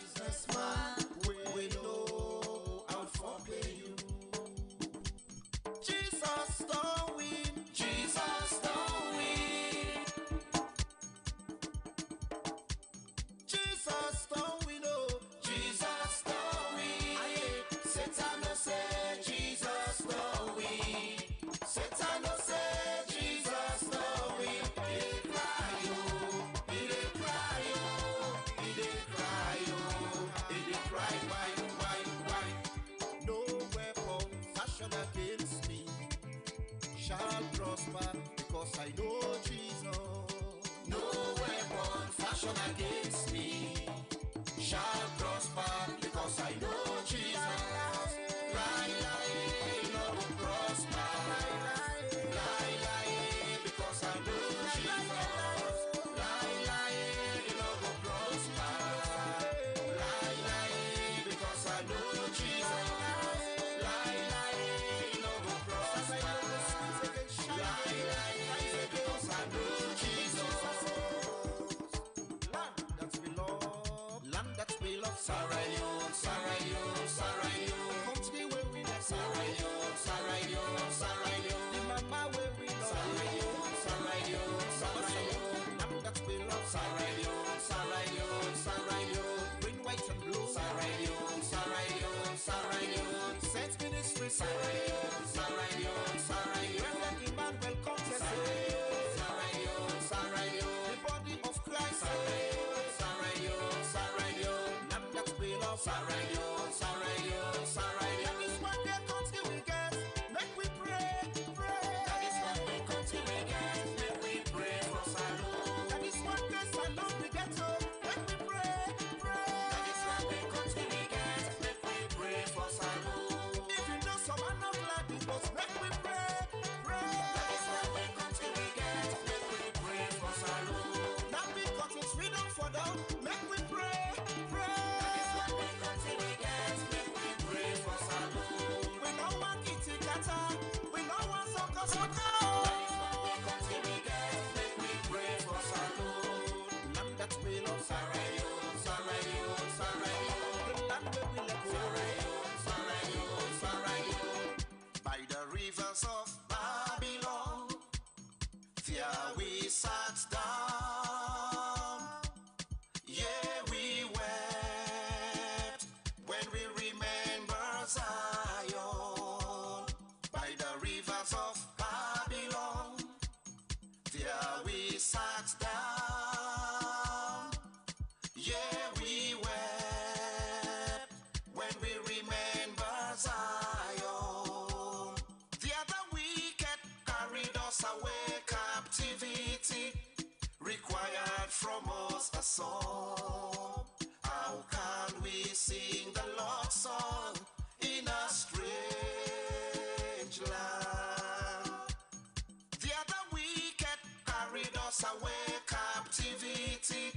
businessman. We know how for pay you. Jesus don't win. Jesus don't win. Jesus don't win. Oh, Jesus don't win. Aye. Satan no say Jesus don't win. Satan no say Jesus don't win. He dey cry oh, he dey cry oh, he dey cry oh, he dey cry why? No weapon fashioned against me shall prosper because I know Jesus. No weapon fashioned against me shall prosper because I know Jesus. Lie, lie, no will prosper. Lie, lie, because I know Jesus. Lie, lie, no will prosper. Lie, lie, because I know Jesus. Lie, lie, no will prosper. Lie, lie, because I know Jesus. Land that we love, Sarayo, Sarayo, Sarayo. Country where we love, Sarayo, Sarayo, Sarayo. The mama where we love, Sarayo, Sarayo, Sarayo. Land that we love, Sarayo, Sarayo, Sarayo. Green, white and blue, Sarayo, Sarayo, Sarayo. Saint ministry, Sarayo, Sarayo, Sarayo. Reverend Emmanuel Conte, Sarayo, Sarayo, Sarayo. The body of Christ, Sarayo, Sarayo, Sarayo. Land that we love, Sarayo, Sarayo, Sarayo. That is what their country we get. Make we pray, pray. That is what the country we get. Make we pray for Salud. That is what grace and love we get. So make we pray, pray. That is what the country we get. Make we pray for Salud. If you know someone not like it, but make we pray, pray. That is what the country we get. Make we pray for Salud. Now because it's freedom for them, make we pray, pray. That is what the country we get. Make we pray for Salud. We don't want kitty kata. We don't want soccer soccer. That is what the country we get. Make we pray for Salud. Land that we love, Sarayo, Sarayo, Sarayo. The land where we let go, Sarayo, Sarayo, Sarayo. By the rivers of Babylon, there we sat down. Yeah, we wept when we remember Zion. By the rivers of Babylon, there we sat down. Yeah, we wept when we remember Zion. The other wicked carried us away, captivity required from us a song. How can we sing the Lord's song in a strange land? The other wicked carried us away, captivity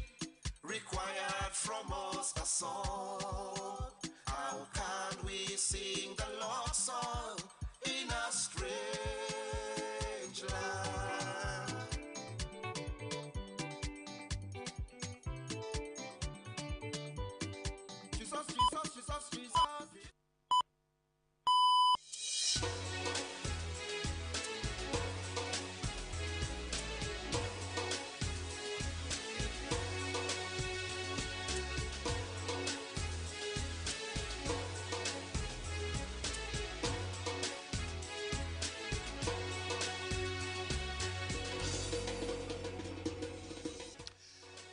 required from us a song. How can we sing the Lord's song in a strange land? Jesus, Jesus, Jesus, Jesus.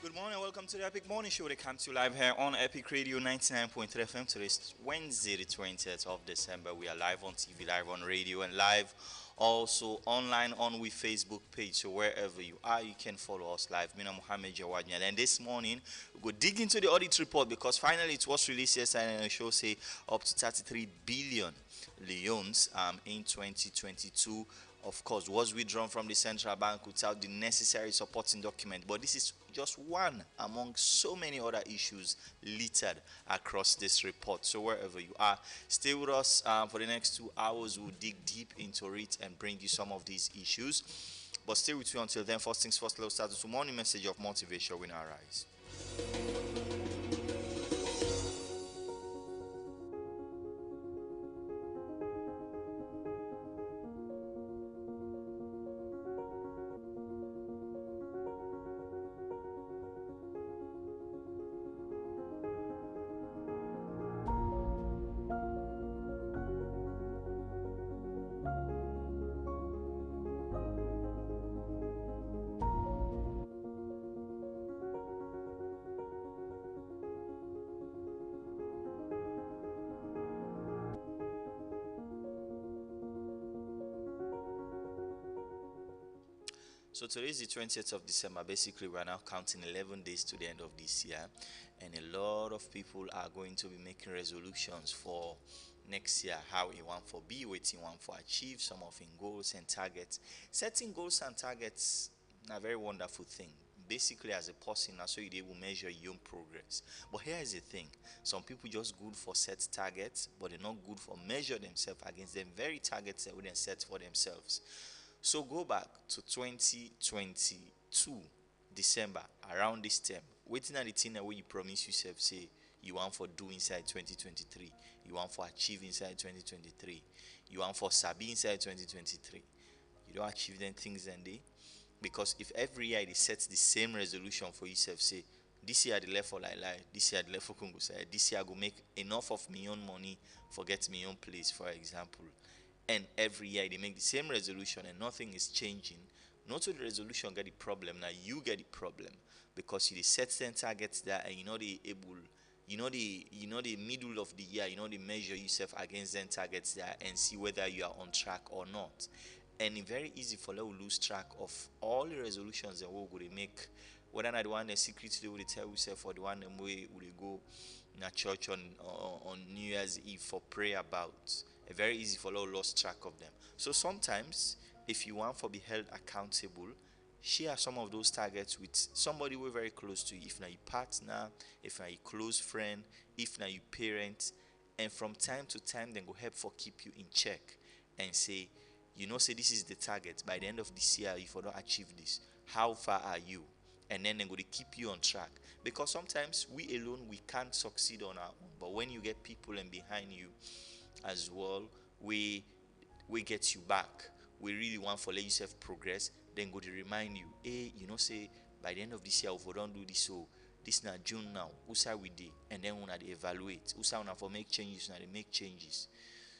Good morning, welcome to the Epic Morning Show that comes to you live here on Epic Radio 99.3 FM. Today is Wednesday, the 20th of December. We are live on TV, live on radio, and live also online on we Facebook page. So wherever you are, you can follow us live. Mina Mohammed Jawadnya. And this morning, we go dig into the audit report because finally it was released yesterday and the show say up to 33 billion leones in 2022. Of course, was withdrawn from the central bank without the necessary supporting document. But this is just one among so many other issues littered across this report. So wherever you are, stay with us for the next 2 hours. We'll dig deep into it and bring you some of these issues. But stay with you until then. First things first, let's start with a morning message of motivation when I rise. So today is the 20th of December. Basically, we are now counting 11 days to the end of this year, and a lot of people are going to be making resolutions for next year. How he want for be, what he want for achieve, some of in goals and targets. Setting goals and targets, a very wonderful thing. Basically, as a person, that's so you will measure your own progress. But here is the thing: some people just good for set targets, but they're not good for measure themselves against them very targets that we then set for themselves. So go back to 2022 December around this time. Waiting at the thing that way you promise yourself, say you want for do inside 2023, you want for achieve inside 2023, you want for sabi inside 2023. You don't achieve them things then day. Because if every year they set the same resolution for yourself, say this year I left for like this year I left for Congo side, this year I go make enough of my own money for get my own place, for example. And every year they make the same resolution and nothing is changing. Not to the resolution get the problem, now you get the problem because you set certain targets there and you know the able, the middle of the year, the measure yourself against them targets there and see whether you are on track or not. And it's very easy for them to lose track of all the resolutions that we're going to make, whether not the one that secretly will tell yourself or the one that we will go in a church on New Year's Eve for prayer about. It's very easy for them to lose track of them. So sometimes, if you want to be held accountable, share some of those targets with somebody who are very close to you. If not your partner, if not your close friend, if not your parent, and from time to time, then go help for keep you in check and say, say this is the target. By the end of this year, if you don't achieve this, how far are you? And then they're going to keep you on track. Because sometimes we alone we can't succeed on our own. But when you get people and behind you as well, we get you back. We really want for let yourself progress. Then go to remind you, hey, say by the end of this year, if we don't do this, so this now June now, usa we did, and then when they evaluate, usa when for make changes, now they make changes.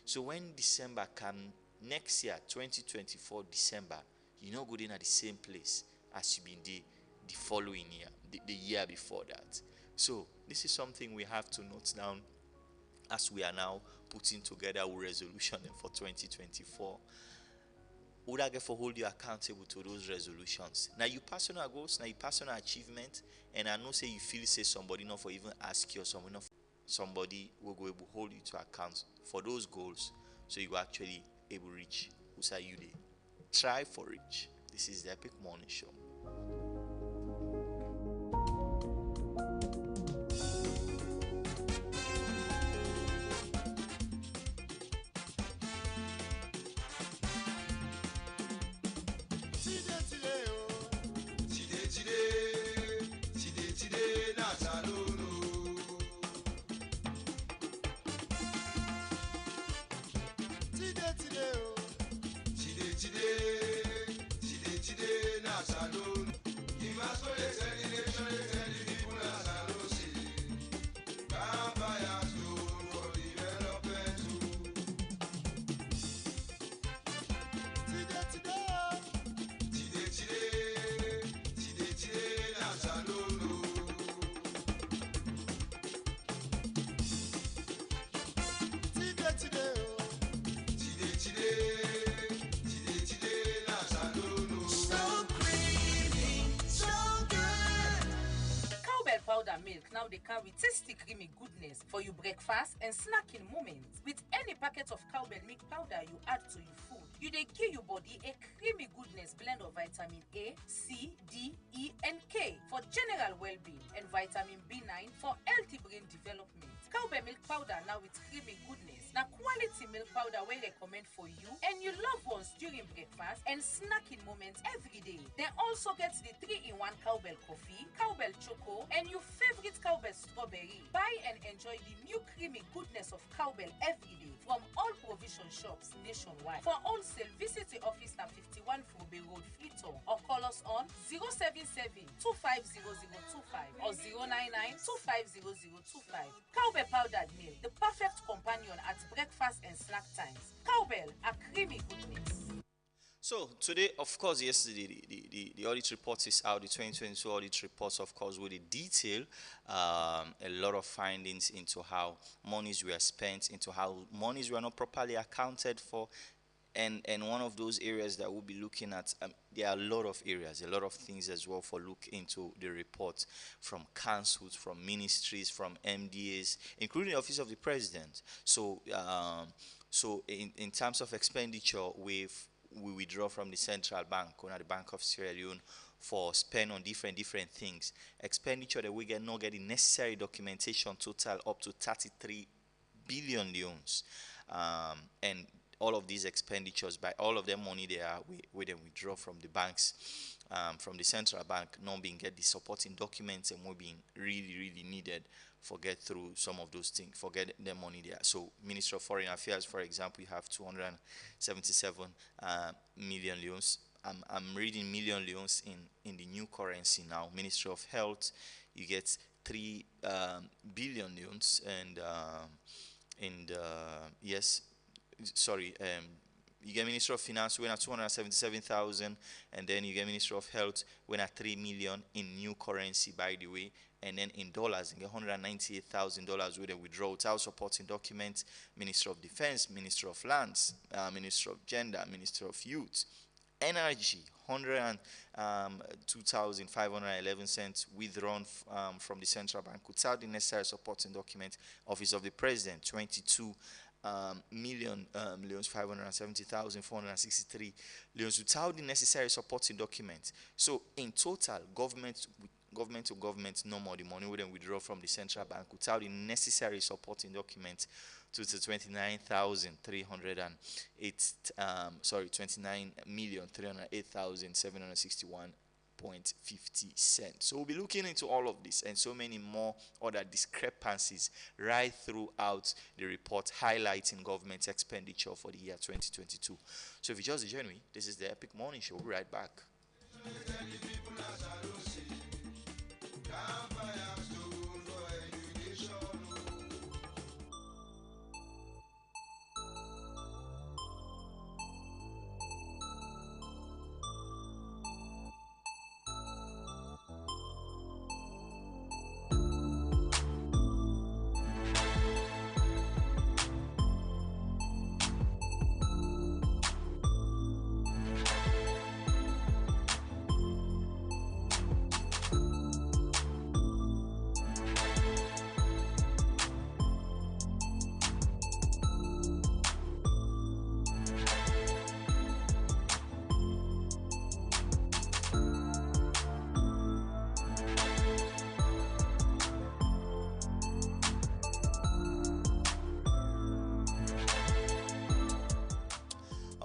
So when December come next year, 2024 December, you're not going at the same place as you been the following year, the year before that. So this is something we have to note down as we are now putting together a resolution for 2024. Would I get for hold you accountable to those resolutions? Now your personal goals, now your personal achievement, and I know say you feel say somebody not for even ask you or somebody will go able to hold you to account for those goals, so you actually able reach. Who say you did? Try for reach. This is the Epic Morning Show. Powder milk now they carry tasty creamy goodness for your breakfast and snacking moments. With any packet of cowbell milk powder you add to your food, you dey give your body a creamy goodness blend of vitamin A, C, D, E, and K for general well-being and vitamin B9 for healthy brain development. Cowbell milk powder now with creamy goodness. Now quality milk powder we recommend for you and your loved ones during breakfast and snacking moments every day. They also get the 3-in-1 cowbell coffee, cowbell choco, and your favorite cowbell strawberry. Buy and enjoy the new creamy goodness of cowbell every day from all provision shops nationwide. For wholesale, visit the office at 51 Frobe Road, Freetown, or call us on 077-250025 or 099-250025. Cowbell powdered milk, the perfect companion at breakfast and snack times. Cowbell, a creamy goodness. So today, of course, yesterday the audit report is out. The 2022 audit reports, of course, with the detail a lot of findings into how monies were spent, into how monies were not properly accounted for, and one of those areas that we'll be looking at, there are a lot of areas, a lot of things as well for look into the report, from councils, from ministries, from MDAs, including the office of the president. So in terms of expenditure, we withdraw from the central bank, or the Bank of Sierra Leone, for spend on different things. Expenditure that we get not getting necessary documentation total up to 33 billion leones, and all of these expenditures, by all of them money they are, we then withdraw from the banks, from the central bank, not being get the supporting documents and what being really needed for get through some of those things, forget the money there. So Ministry of Foreign Affairs, for example, you have 277 million leones. I'm reading million leones in the new currency now. Ministry of Health, you get 3 billion leones, and yes, sorry, you get Minister of Finance when at 277,000, and then you get Minister of Health when at 3 million in new currency, by the way, and then in dollars you get $198,000 with a withdrawal without supporting documents. Minister of Defense, Minister of Lands, Minister of Gender, Minister of Youth, Energy, 102,511 cents withdrawn from the central bank without the necessary supporting document. Office of the President, 22 million leones, 570,463 leones without the necessary supporting documents. So in total, government to government, no more the money we then withdraw from the central bank without the necessary supporting documents to 29,308 sorry, 29,308,761.50 cents. So we'll be looking into all of this and so many more other discrepancies right throughout the report, highlighting government expenditure for the year 2022. So if you just join me, this is the Epic Morning Show. We'll be right back.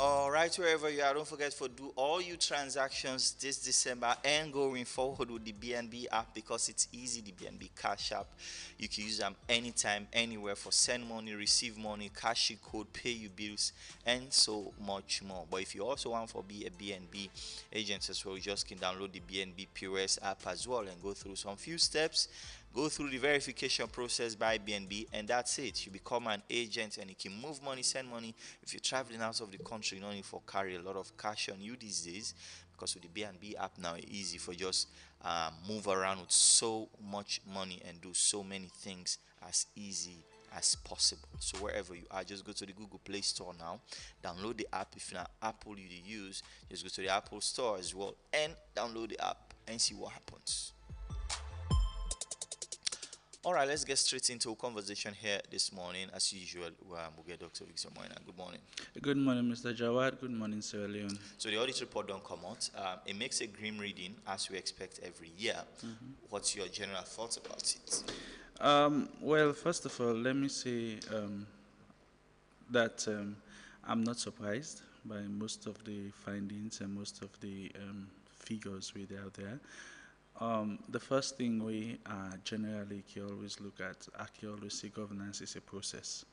All right, wherever you are, don't forget to do all your transactions this December and going forward with the BNB app, because it's easy. The BNB Cash app, you can use them anytime, anywhere, for send money, receive money, cash your code, pay your bills, and so much more. But if you also want to be a BNB agent as well, you just can download the BNB POS app as well and go through some few steps. Go through the verification process by BNB, and that's it. You become an agent and you can move money, send money. If you're traveling out of the country, you don't need to carry a lot of cash on you these days, because with the BNB app now, it's easy for just move around with so much money and do so many things as easy as possible. So wherever you are, just go to the Google Play Store now, download the app. If you're not Apple you use, just go to the Apple Store as well and download the app and see what happens. All right, let's get straight into a conversation here this morning. As usual, we'll get Dr. Victor Moina. Good morning. Good morning, Mr. Jawad. Good morning, Sierra Leone. So the audit report don't come out. It makes a grim reading, as we expect every year. What's your general thoughts about it? Well, first of all, let me say that I'm not surprised by most of the findings and most of the figures we out there. The first thing we generally can always look at, I can always say governance is a process.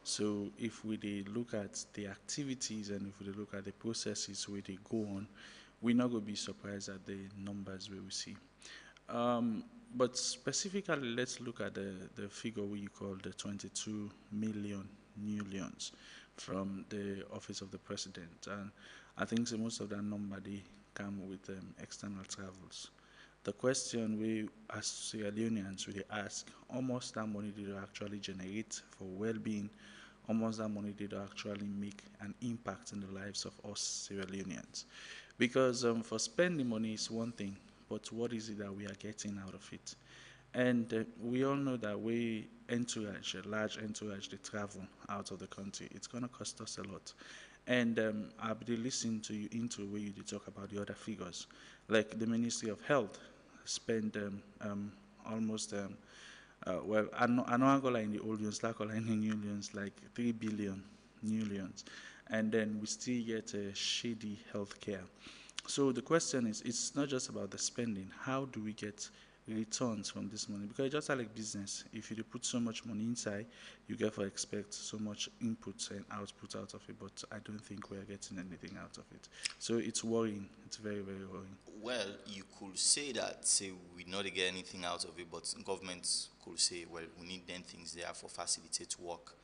So if we look at the activities and if we look at the processes where they go on, we're not going to be surprised at the numbers we will see. But specifically, let's look at the figure we call the 22 million new leons from the Office of the President. And I think most of that number, they come with external travels. The question we as Sierra Leoneans really ask, how much that money did you actually generate for well-being almost that money they don't actually make an impact in the lives of us Sierra Leoneans. Because for spending money is one thing, but what is it that we are getting out of it? And we all know that we entourage, a large entourage, they travel out of the country. It's going to cost us a lot. And I'll be listening to you into where you did talk about the other figures. Like the Ministry of Health spend almost, well, I know Angola in the old ones, like in the new ones, like 3 billion new ones. And then we still get shady healthcare. So the question is, it's not just about the spending. How do we get returns from this money? Because it's just like business. If you put so much money inside, you get for expect so much input and output out of it. But I don't think we're getting anything out of it. So it's worrying. It's very, very worrying. Well, you could say that, say we not get anything out of it, but governments could say, well, we need then things there for facilitate work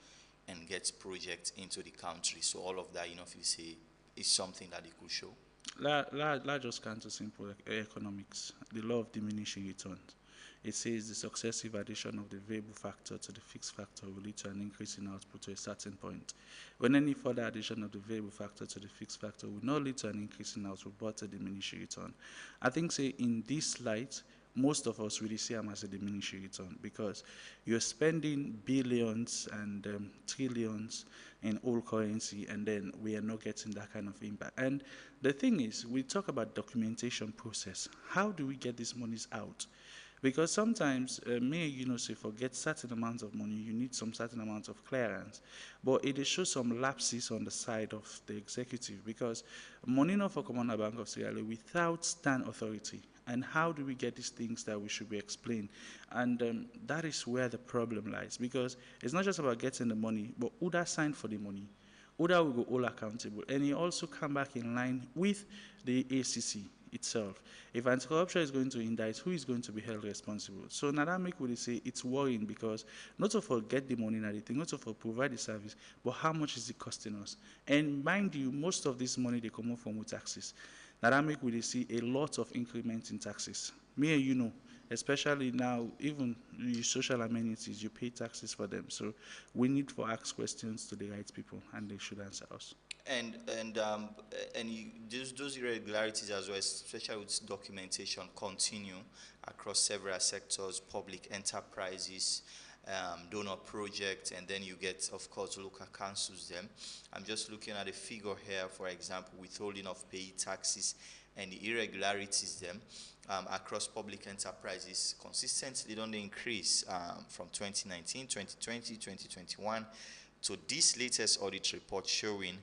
and get projects into the country. So all of that, if you say, is something that they could show. Just counter simple economics, the law of diminishing returns. It says the successive addition of the variable factor to the fixed factor will lead to an increase in output to a certain point. When any further addition of the variable factor to the fixed factor will not lead to an increase in output but a diminishing return. I think, say, in this light, most of us really see them as a diminishing return because you're spending billions and trillions in old currency and then we are not getting that kind of impact. And the thing is, we talk about documentation process. How do we get these monies out? Because sometimes, say forget certain amounts of money, you need some certain amounts of clearance. But it shows some lapses on the side of the executive because money not for Commander Bank of Sierra Leone without stand authority. And how do we get these things that we should be explained? And that is where the problem lies because it's not just about getting the money, but UDA signed for the money. UDA will go all accountable. And he also come back in line with the ACC itself. If anti-corruption is going to indict, who is going to be held responsible? So Nadamik would say it's worrying because not to forget the money and everything, not to for provide the service, but how much is it costing us? And mind you, most of this money they come from with taxes. Nadamik would see a lot of increment in taxes. Me and you know, especially now, even your social amenities, you pay taxes for them. So we need to ask questions to the right people, and they should answer us. And those irregularities as well, especially with documentation, continue across several sectors, public enterprises, donor projects, and then you get, of course, local councils. Them. I'm just looking at a figure here, for example, withholding of paid taxes and the irregularities them across public enterprises consistently don't increase from 2019, 2020, 2021 to this latest audit report showing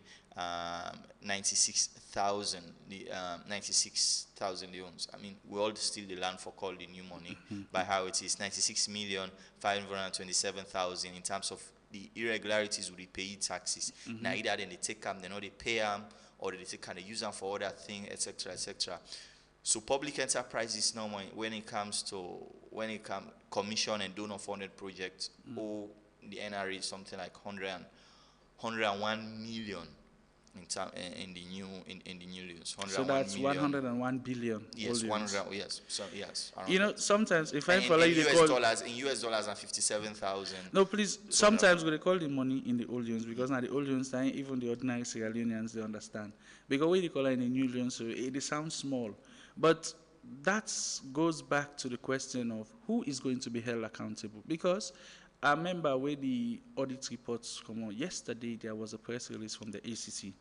96,000 loans. I mean, we all steal the land for call the new money by how it is 96,527,000 in terms of the irregularities with the paid taxes. Now either then they take them, they know they pay them, or they take and they use them for other things, etc., etc. So public enterprises now, when it comes commission and donor funded projects, or the NRA is something like 101 million in the new loans. So that's 101 billion. Yes, 100. Yes, so yes. Sometimes if I follow you, in US dollars and 57,000. No, please. Sometimes we call the money in the old loans because now the old loans, even the ordinary Sierra Leoneans they understand because when they call it in the new loans, so it sounds small, but that goes back to the question of who is going to be held accountable because. I remember when the audit reports come out yesterday, there was a press release from the ACC,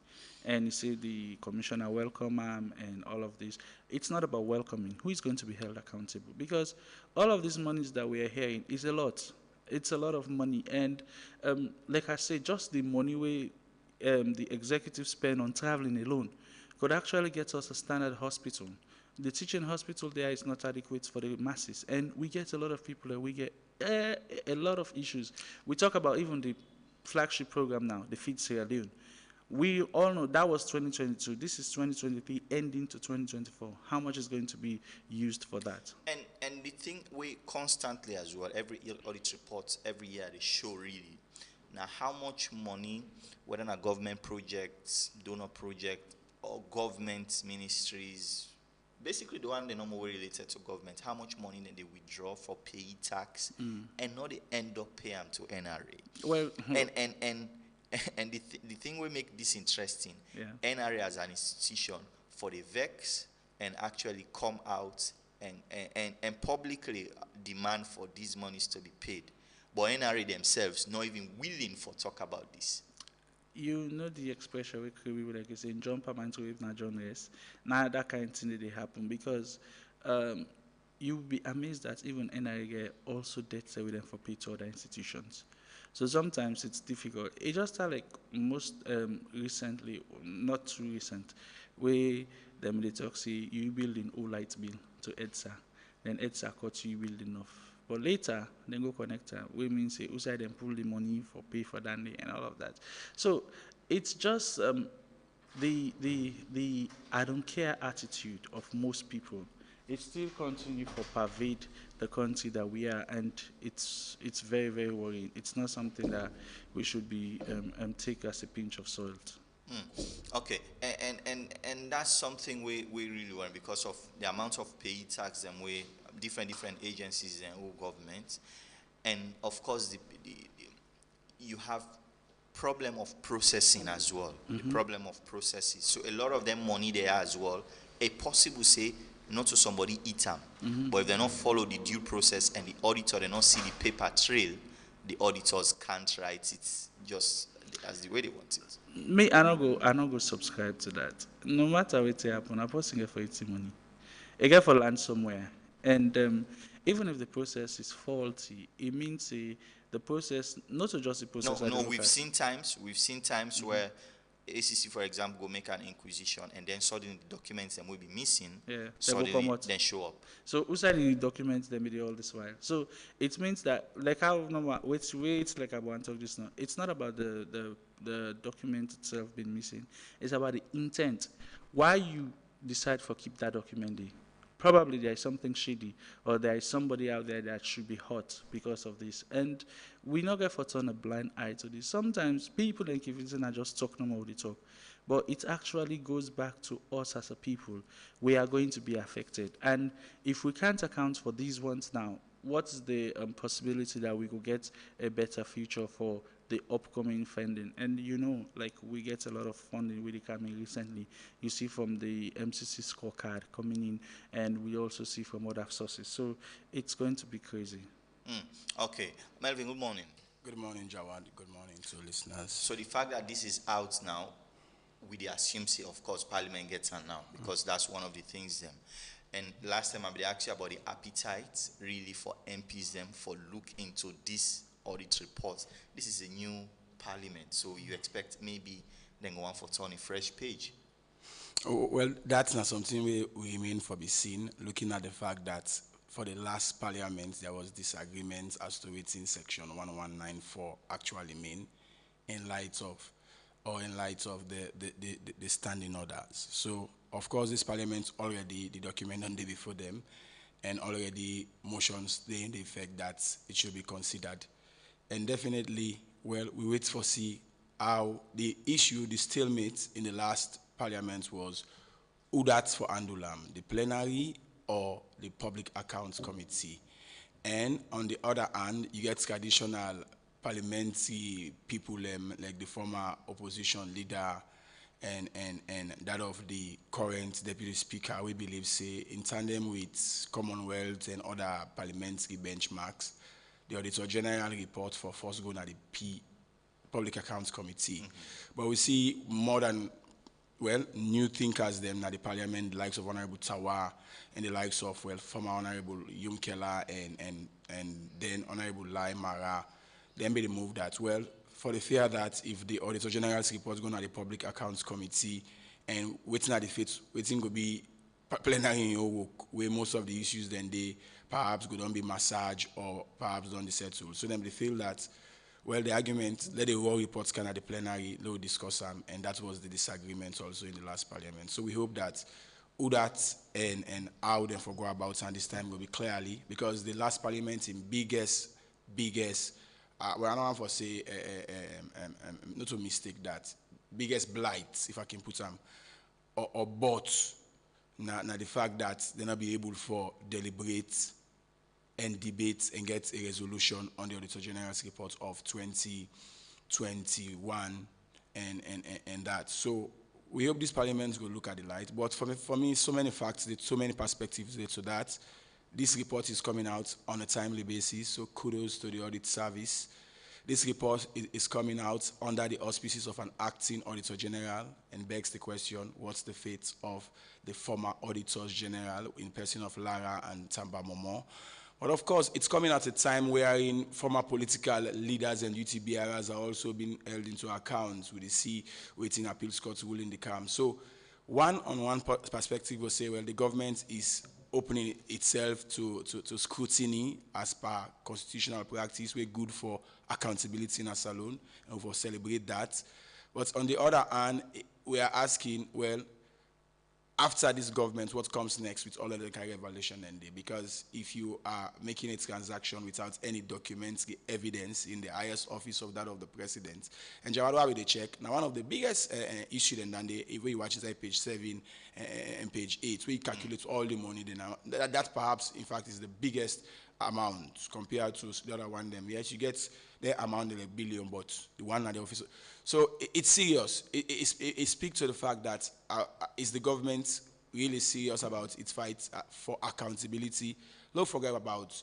and he said the commissioner welcome him and all of this. It's not about welcoming. Who is going to be held accountable? Because all of these monies that we are hearing is a lot. It's a lot of money, and like I said, just the money the executive spend on traveling alone could actually get us a standard hospital. The teaching hospital there is not adequate for the masses, and we get a lot of people and we get a lot of issues. We talk about even the flagship program now, the Feed Sierra Leone. We all know that was 2022. This is 2023, ending to 2024. How much is going to be used for that? And the thing we constantly as well, every audit reports every year they show really now how much money, whether in a government projects, donor project, or government ministries. Basically, the one they normally related to government, how much money they withdraw for paid tax, and not they end up paying to NRA. Well, and And the thing will make this interesting. Yeah. NRA as an institution for the vex and actually come out and publicly demand for these monies to be paid. But NRA themselves not even willing for talk about this. You know the expression we would like to say, John Pamanto if not John Rest. Now that kind of thing they happen because you'll be amazed that even NRA also debt with them for pay to other institutions. So sometimes it's difficult. It just like most recently, not too recent, where them they talk say you build in all light bill to EDSA, then EDSA cut you building off. But later, then go connector, we mean say, outside and pull the money for pay for Dandy and all of that. So it's just the I don't care attitude of most people. It still continue to pervade the country that we are, and it's very very worrying. It's not something that we should be take as a pinch of salt. Okay, and that's something we really want because of the amount of pay tax and we different agencies and all governments, and of course you have problem of processing as well. The problem of processes. So a lot of them money there as well. A possible say not to somebody eat them, but if they not follow the due process and the auditor they not see the paper trail, the auditors can't write it just as the way they want it. Me, I not go subscribe to that. No matter what happen, I posting it for eating money. I get for land somewhere, and even if the process is faulty, it means the process, not just the process. No, we've seen times where ACC, for example, go make an inquisition, and then suddenly the documents that will be missing, Yeah, suddenly then show up. So who said the documents them all this while? So it means that like how normal which way it's like about talk this now. It's not about the document itself being missing. It's about the intent. Why you decide for keep that document there? Probably there is something shady, or there is somebody out there that should be hurt because of this. And we not get for turn a blind eye to this. Sometimes people think if it's not just talk no more they talk. But it actually goes back to us as a people. We are going to be affected. And if we can't account for these ones now, what's the possibility that we could get a better future for the upcoming funding? And you know, like we get a lot of funding really coming recently. You see from the MCC scorecard coming in, and we also see from other sources. So it's going to be crazy. Okay, Melvin, good morning. Good morning, Jawad. Good morning to listeners. So the fact that this is out now, we assume, say, of course, Parliament gets on now because that's one of the things them. And last time I asked you about the appetite really for MPs them for look into this audit report. This is a new Parliament, so you expect maybe then go on for turn a fresh page. Oh, well, that's not something we mean for be seen. Looking at the fact that for the last Parliament there was disagreement as to what in Section 1194 actually mean in light of the standing orders. So, of course, this Parliament already, the document on the before them, and already motions they in the effect that it should be considered. And definitely, well, we wait for see how the issue, the stalemate in the last Parliament was UDIT for Andulam, the plenary or the Public Accounts Committee. And on the other hand, you get traditional parliamentary people like the former opposition leader and that of the current deputy speaker, we believe say in tandem with Commonwealth and other parliamentary benchmarks, the Auditor General report for first going at the Public Accounts Committee. But we see more than new thinkers them at the parliament, the likes of Honorable Tawa and the likes of former Honorable Yumkela and then Honorable Lai Mara. Then be the move that for the fear that if the Auditor General's report going to the Public Accounts Committee and waiting at the fit, waiting to be plenary in your work, where most of the issues then they perhaps go don't be massaged or perhaps don't be settled. So then they feel that the argument, let the raw reports can at the plenary, they will discuss them, and that was the disagreement also in the last Parliament. So we hope that UDAT and how they forgo about and this time will be clearly, because the last Parliament in biggest I don't want to say, not to mistake that, biggest blight, if I can put them, or both, now the fact that they're not be able for deliberate and debate and get a resolution on the Auditor General's report of 20 21 and that. So we hope this parliament will look at the light. But for me, so many facts, so many perspectives to that. This report is coming out on a timely basis, so kudos to the audit service. This report is coming out under the auspices of an acting Auditor General and begs the question, what's the fate of the former Auditors General in person of Lara and Tamba Momo? But of course, it's coming at a time wherein former political leaders and UTBRs are also being held into account with the waiting appeals court ruling the calm. So one perspective will say, well, the government is opening itself to scrutiny as per constitutional practice. We're good for accountability in a salon, and we'll celebrate that. But on the other hand, we are asking, well, after this government, what comes next with all of the career evaluation ending? Because if you are making a transaction without any documentary evidence in the highest office of that of the president, and Jawadwa with the check, now one of the biggest issue then if you watch inside page 7 and page 8, where you calculate all the money, then that perhaps, in fact, is the biggest amount compared to the other one. Then yes, you get the amount of $1 billion, but the one at the office. So it's serious. It speaks to the fact that is the government really serious about its fight for accountability? Don't forget about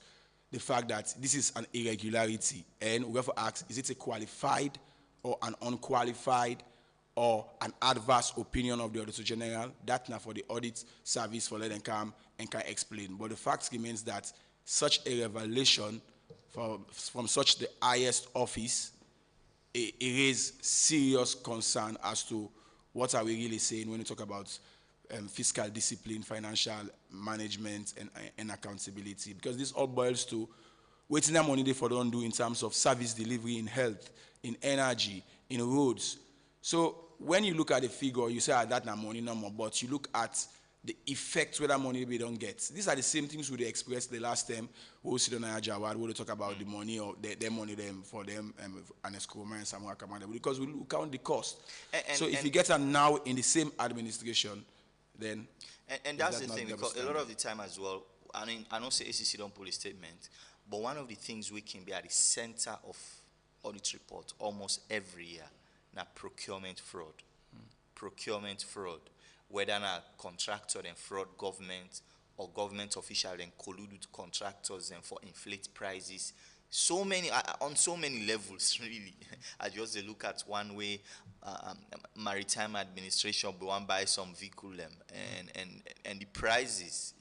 the fact that this is an irregularity, and we have to ask: is it a qualified or an unqualified or an adverse opinion of the Auditor General? That's now for the audit service for let them come and can explain. But the fact remains that such a revelation from such the highest office, it is serious concern as to what are we really saying when we talk about fiscal discipline, financial management, and accountability. Because this all boils to waiting that money they for don't do in terms of service delivery in health, in energy, in roads. So when you look at the figure, you say, that not money no more, but you look at the effect where that money we don't get. These are the same things we expressed the last time we sit on Jawad, where we talk about the money or their money them for them and Escoma and Samuel Kamada, because we count the cost. So if you get them now in the same administration, then and that's the thing, because a lot of the time as well, I mean, I don't say ACC don't pull a statement, but one of the things we can be at the center of audit report almost every year, now procurement fraud. Procurement fraud. Whether a contractor then fraud government or government official then collude with contractors and for inflate prices. So many, on so many levels, really. I just look at one way, maritime administration, but one buy some vehicle and the prices.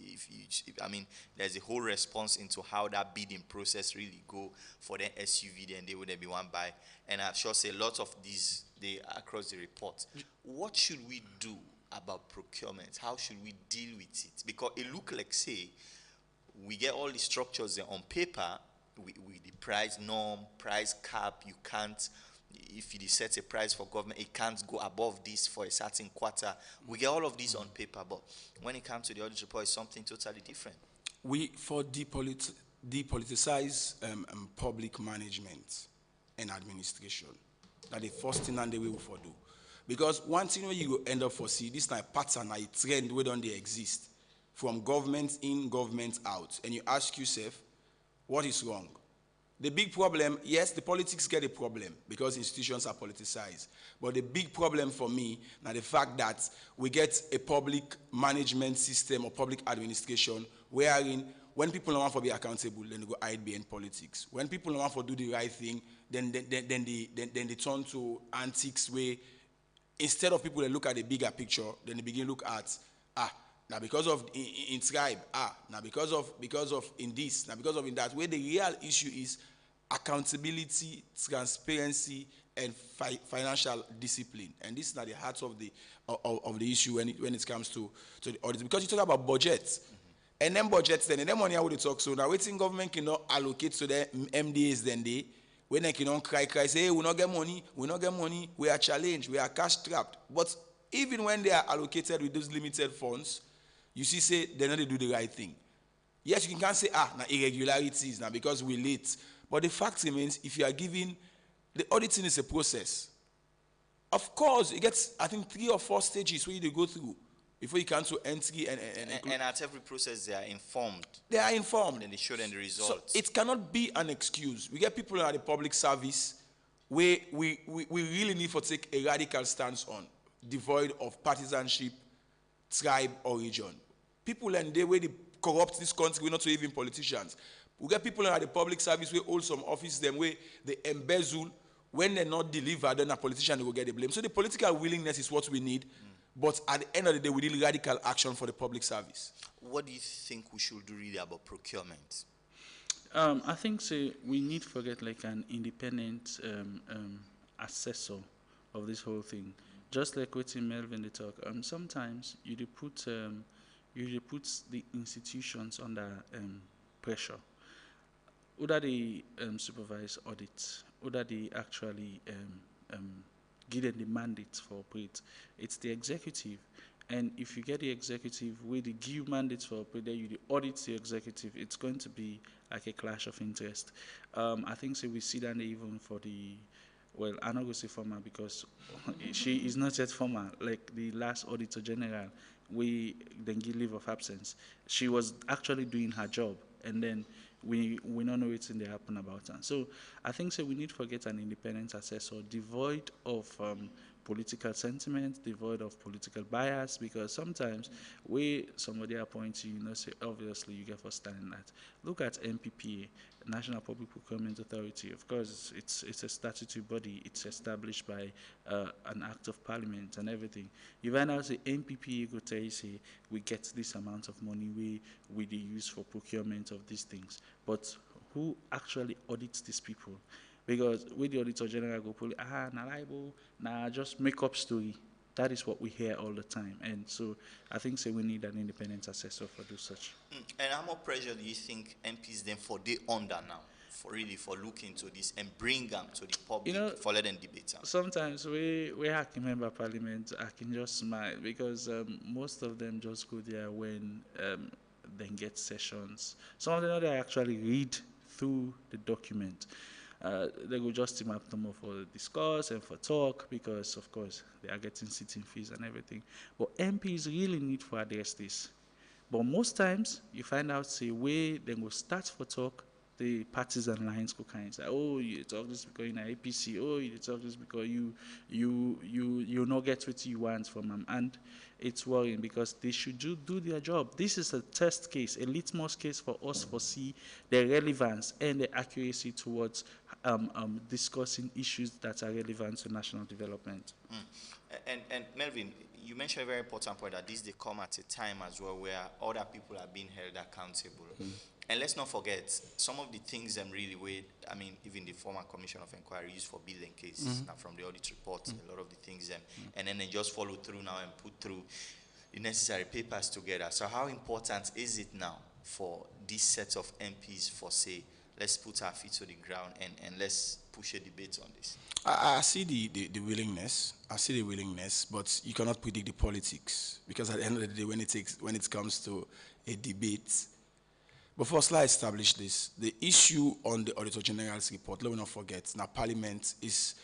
I mean, there's a whole response into how that bidding process really go for the SUV. Then they would be one buy, and I sure say a lot of these they across the report. What should we do about procurement? How should we deal with it? Because it look like, say, we get all the structures on paper with the price norm, price cap. You can't, if you set a price for government, it can't go above this for a certain quarter. We get all of these on paper, but when it comes to the audit report, it's something totally different. We, for depoliticize public management and administration, that the first thing and the way we for do. Because one thing where you go end up for see this type pattern, a trend where don't they exist from government in, government out, and you ask yourself, what is wrong? The big problem, yes, the politics get a problem because institutions are politicized. But the big problem for me now the fact that we get a public management system or public administration wherein when people don't want to be accountable, then they go hide behind politics. When people don't want to do the right thing, then they turn to antics where instead of people that look at the bigger picture, then they begin to look at, now because of in tribe, now because of in this, now because of in that, where the real issue is accountability, transparency, and financial discipline. And this is at the heart of the issue when it comes to the audit. Because you talk about budgets, and then budgets, then and then money I would talk. So now waiting government cannot allocate to the MDAs then they. When they cannot cry, say, hey, we not get money, we are challenged, we are cash trapped. But even when they are allocated with those limited funds, you see, say, they not do the right thing. Yes, you can't say, now irregularities, now because we're late. But the fact remains, if you are giving, the auditing is a process. Of course, it gets, I think, 3 or 4 stages where you go through before you come to entry and at every process they are informed. They are informed. And they show them the results. So it cannot be an excuse. We get people at the public service we really need to take a radical stance on, devoid of partisanship, tribe, or region. People and the way they corrupt this country, we're not even politicians. We get people in the public service, we hold some office, them way they embezzle. When they're not delivered, then a politician will get the blame. So the political willingness is what we need. But at the end of the day, we need radical action for the public service. What do you think we should do really about procurement? I think we need to get like an independent assessor of this whole thing. Just like what in Melvin they talk. Sometimes you put the institutions under pressure. Either they supervise audits, either they actually give them the mandate for operate. It's the executive. And if you get the executive with the give mandates for operate, then you audit the executive, it's going to be like a clash of interest. I think we see that even for the, well, I'm not going to say former because she is not yet former, like the last Auditor General, we then give leave of absence. She was actually doing her job, and then we don't know what's in there happen about her. So I think we need to get an independent assessor devoid of political sentiment, devoid of political bias, because sometimes somebody appoints you, say obviously you get for standing that. Look at NPPA, National Public Procurement Authority. Of course, it's a statutory body. It's established by an act of parliament and everything. You find out the NPPA go tell you, say, we get this amount of money we use for procurement of these things. But who actually audits these people? Because with the Auditor General go pull, na liable, na just make up story. That is what we hear all the time. And so I think we need an independent assessor for do such. And how much pressure do you think MPs then for they under now? For look into this and bring them to the public for let them debate them? Sometimes we can member parliament, I can just smile because most of them just go there when they get sessions. Some of them they actually read through the document. They will just team up them for discuss and for talk because, of course, they are getting sitting fees and everything. But MPs really need to address this. But most times, you find out, say, where they will start for talk, the partisan lines go kind of say, oh, you talk this because you're an APC, oh, you talk this because you not get what you want from them. And it's worrying because they should do their job. This is a test case, a litmus case for us to see the relevance and the accuracy towards discussing issues that are relevant to national development. And Melvin, you mentioned a very important point that this they come at a time as well where other people are being held accountable. And let's not forget, some of the things really weighed, I mean, even the former Commission of Inquiry used for building cases, now from the audit report, a lot of the things, and then they just follow through now and put through the necessary papers together. So how important is it now for this set of MPs for, say, let's put our feet to the ground and let's push a debate on this? I see the willingness. I see the willingness, but you cannot predict the politics because at the end of the day, when it comes to a debate. But first, let's establish this. The issue on the Auditor General's report, let me not forget, now Parliament is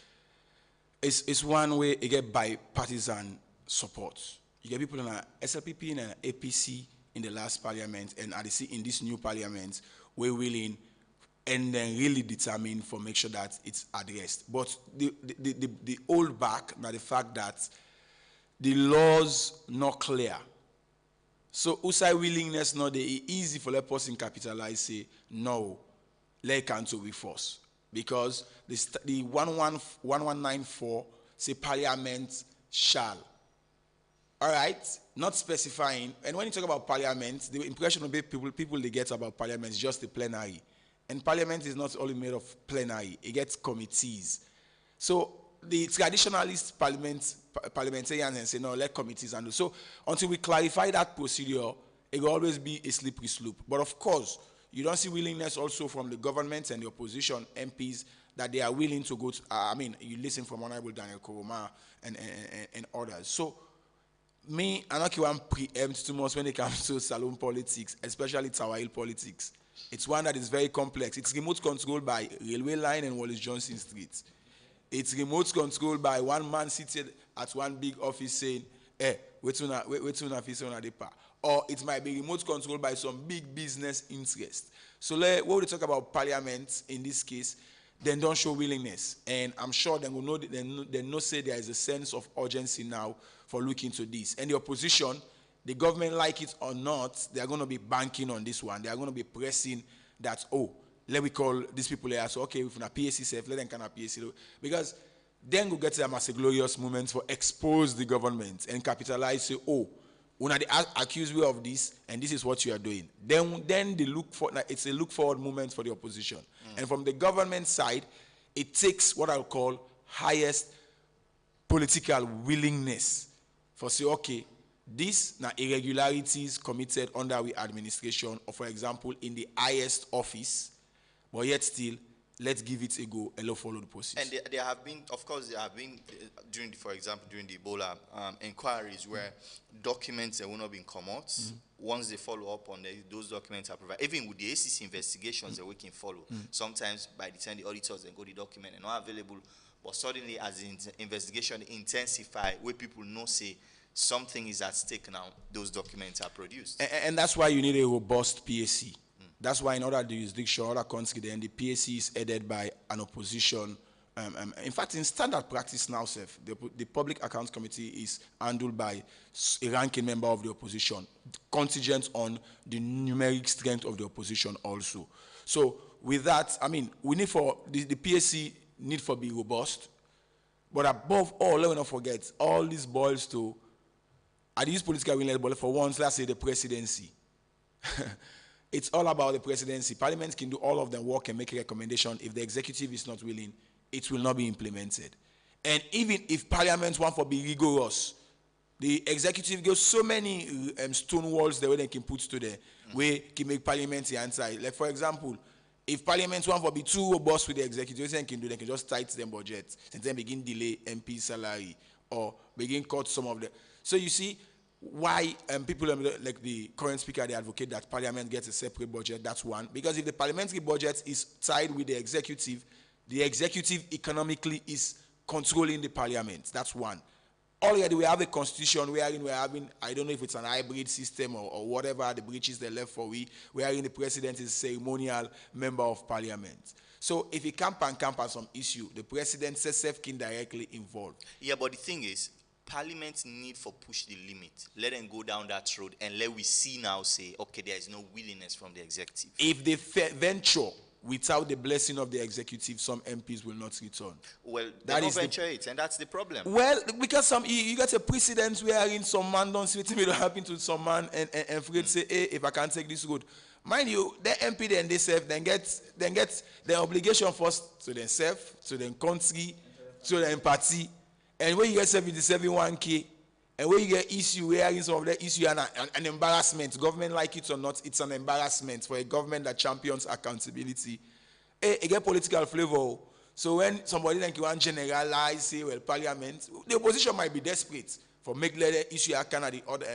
one way you get bipartisan support. You get people in a SLPP and an APC in the last Parliament, and I see in this new Parliament, we're willing and then really determined for make sure that it's addressed. But the old back, now the fact that the laws not clear. So, usai willingness not the easy for the person capitalize say no, let cancel we force because the 1194 say Parliament shall. All right, not specifying. And when you talk about Parliament, the impression of people they get about Parliament is just the plenary, and Parliament is not only made of plenary; it gets committees. So the traditionalist parliamentarians and say no, let committees handle. So until we clarify that procedure, it will always be a slippery slope. But of course, you don't see willingness also from the government and the opposition MPs that they are willing to go to. You listen from Honorable Daniel Koroma and others. So me, I don't want to preempt too much when it comes to saloon politics, especially Tawail politics. It's one that is very complex. It's remote controlled by railway line and Wallace Johnson Street. It's remote controlled by one man seated at one big office saying, wait una depa. Or it might be remote controlled by some big business interest. So when we talk about Parliament in this case, then don't show willingness. And I'm sure they will know, they know say there is a sense of urgency now for looking into this. And the opposition, the government, like it or not, they are going to be banking on this one. They are going to be pressing that, oh, let me call these people here. So, okay, if na PAC safe, let them kind of PAC. Because then we'll get them as a glorious moment for expose the government and capitalize, say, oh, when they accuse you of this, and this is what you are doing. Then they look for, it's a look forward moment for the opposition. And from the government side, it takes what I'll call highest political willingness for say, okay, these now irregularities committed under our administration, or for example, in the highest office, but yet still, let's give it a go and let's follow the process. And there have been, of course, during, for example, during the Ebola inquiries where documents that will not be come out. Once they follow up on those documents are provided. Even with the ACC investigations that we can follow. Sometimes by the time the auditors then go the document and not available, but suddenly as the investigation intensify, where people know say something is at stake now, those documents are produced. And that's why you need a robust PAC. That's why in other jurisdictions, other countries, then the PAC is headed by an opposition. In fact, in standard practice now, the Public Accounts Committee is handled by a ranking member of the opposition, contingent on the numeric strength of the opposition also. So with that, I mean, we need for, the PAC need for be robust, but above all, let me not forget, all this boils to, I use political willingness, but for once, let's say the presidency. It's all about the presidency. Parliament can do all of the work and make a recommendation. If the executive is not willing, it will not be implemented. And even if Parliament want to be rigorous, the executive gives so many stone walls the way they can put to there, where can make Parliament the answer. Like for example, if Parliament want to be too robust with the executive, they can just tighten them budget, and then begin delay MP salary or begin cut some of the. So you see why people like the current speaker, they advocate that Parliament gets a separate budget. That's one. Because if the parliamentary budget is tied with the executive economically is controlling the Parliament. That's one. Already we have a constitution wherein we're having, I don't know if it's an hybrid system or whatever the breaches they left for wherein the president is a ceremonial member of Parliament. So if he camp on some issue, the president says can directly involve. Yeah, but the thing is, Parliament need for push the limit. Let them go down that road and let we see now say, okay, there is no willingness from the executive. If they venture without the blessing of the executive, some MPs will not return. Well, they don't venture it, and that's the problem. Well, because you got a precedent wherein some man don't see it happen to some man and afraid say, hey, if I can't take this road. Mind you, the MP then they serve, then get the obligation first to themselves, to their country, to their party. And when you get 71K, and when you get issue, wherein some of the issue and an embarrassment, government like it or not, it's an embarrassment for a government that champions accountability. It get political flavor. So when somebody like you want generalize, say, well, Parliament, the opposition might be desperate for make the issue kind of the other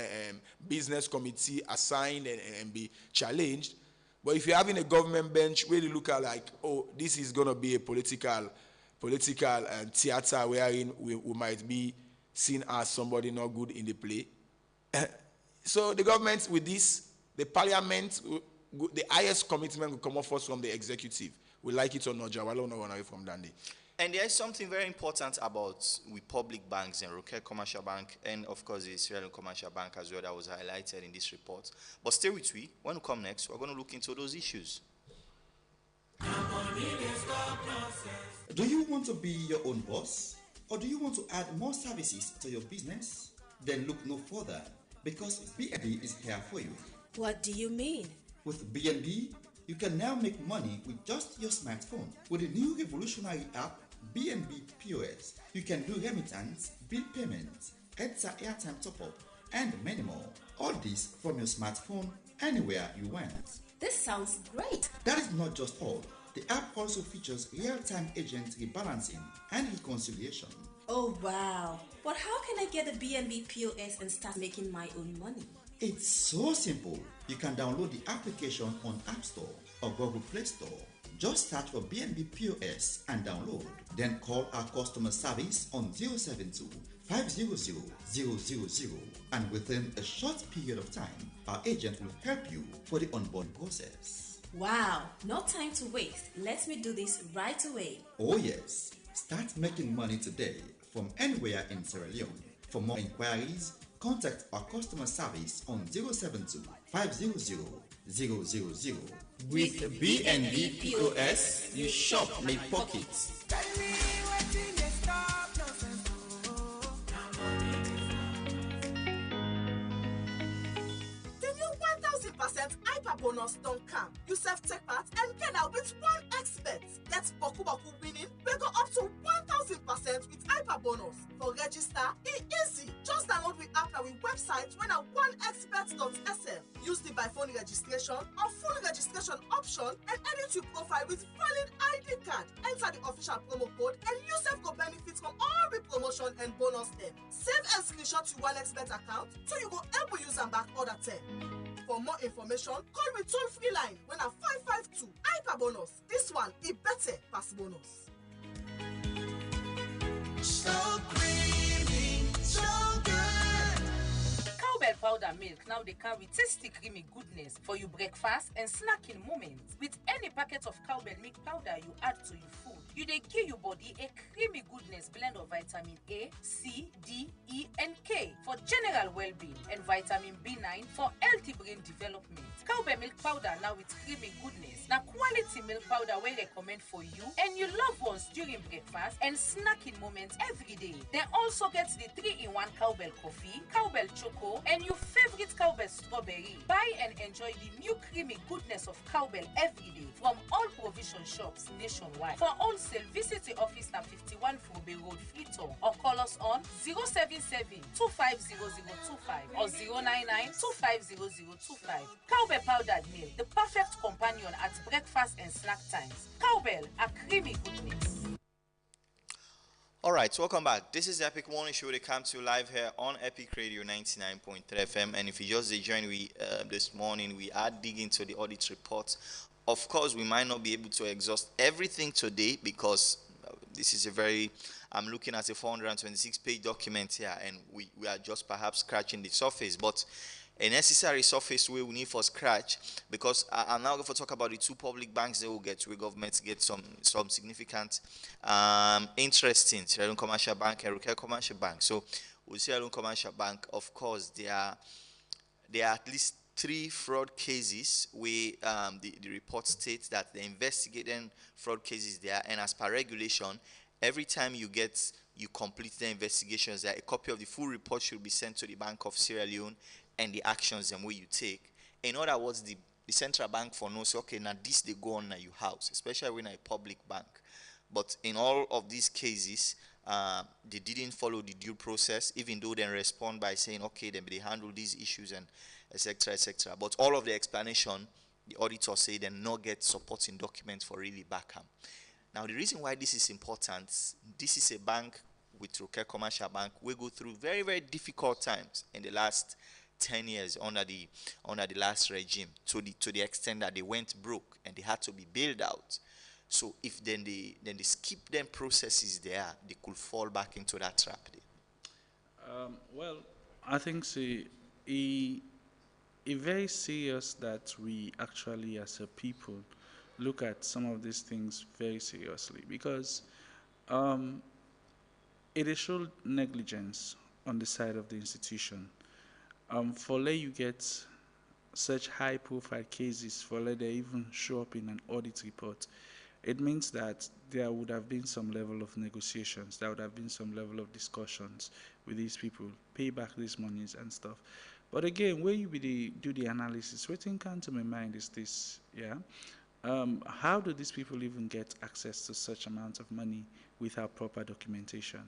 business committee assigned and be challenged. But if you're having a government bench where you look at like, oh, this is going to be a political theater wherein we might be seen as somebody not good in the play. So the government with this, the Parliament, the highest commitment will come off first from the executive. We like it or not, Jawalo no run away from Dandy. And there is something very important about with public banks and Rokel Commercial Bank and of course the Israeli Commercial Bank as well that was highlighted in this report. But stay with me. When we come next, we're going to look into those issues. Do you want to be your own boss? Or do you want to add more services to your business? Then look no further, because BNB is here for you. What do you mean? With BNB, you can now make money with just your smartphone. With the new revolutionary app, BNB POS, you can do remittance, bill payments, EDSA airtime top-up, and many more. All this from your smartphone, anywhere you want. This sounds great. That is not just all. The app also features real-time agent rebalancing and reconciliation. Oh wow. But how can I get the BNB POS and start making my own money? It's so simple. You can download the application on App Store or Google Play Store. Just search for BNB POS and download. Then call our customer service on 072 500 000, and within a short period of time, our agent will help you for the onboarding process. Wow, no time to waste. Let me do this right away. Oh yes, start making money today from anywhere in Sierra Leone. For more inquiries, contact our customer service on 072 500 000. With BNB POS, you shop make pockets. The new 1000% hyper bonus don't come. You self take part and get out with one expert. Get Boku Boku winning. We go up to 1000% with hyper bonus. For register, easy. Just download the app on our website when at oneexpert.sm. Use the by phone registration or full registration option and edit your profile with valid ID card. Enter the official promo code and you self go benefit from all the promotion and bonus them. Save and screenshot to one expert account so you go able use them back order 10. For more information, call me toll-free line when at 552 hyper bonus. This one is better pass bonus. So creamy, so good. Cowbell powder milk now they carry tasty creamy goodness for your breakfast and snacking moments. With any packet of cowbell milk powder you add to your food, you dey give your body a creamy goodness blend of vitamin A, C, D, E, and K for general well-being and vitamin B9 for healthy brain development. Cowbell milk powder now with creamy goodness. Now quality milk powder we recommend for you and your loved ones during breakfast and snacking moments every day. They also get the 3-in-1 cowbell coffee, cowbell choco, and your favorite cowbell strawberry. Buy and enjoy the new creamy goodness of cowbell every day from all provision shops nationwide. For wholesale, visit the office at 51 Frobe Road, Freetown, or call us on 077 250025 or 099 250025. Cowbell powdered milk, the perfect companion at breakfast and snack times. Cowbell, a creamy goodness. All right, welcome back. This is the Epic Morning Show. They come to you live here on Epic Radio 99.3 FM. And if you just joined we this morning, we are digging to the audit report. Of course, we might not be able to exhaust everything today because this is a very, I'm looking at a 426-page document here, and we are just perhaps scratching the surface. But a necessary surface we need for scratch, because I'm now going to talk about the two public banks that will get, where governments get some significant interest in Sierra Leone Commercial Bank and Rukere Commercial Bank. So with Sierra Leone Commercial Bank, of course, there are at least 3 fraud cases where the report states that they're investigating fraud cases there, and as per regulation, every time you complete the investigations, there a copy of the full report should be sent to the Bank of Sierra Leone and the actions and way you take. In other words, the central bank for knows, okay, now this they go on at your house, especially when a public bank. But in all of these cases, they didn't follow the due process, even though they respond by saying, okay, then they handle these issues and etc., etc. But all of the explanation, the auditor say they not get supporting documents for really backham. Now, the reason why this is important, this is a bank with Rukere Commercial Bank. We go through very, very difficult times in the last 10 years under the last regime, to the extent that they went broke and they had to be bailed out. So if then they skip them processes there, they could fall back into that trap there. Well, I think it's very serious that we actually as a people look at some of these things very seriously, because it is shown negligence on the side of the institution. For let you get such high profile cases, for let they even show up in an audit report, it means that there would have been some level of negotiations, there would have been some level of discussions with these people, pay back these monies and stuff. But again, when you do the analysis, what thing comes to my mind is this, yeah? How do these people even get access to such amount of money without proper documentation?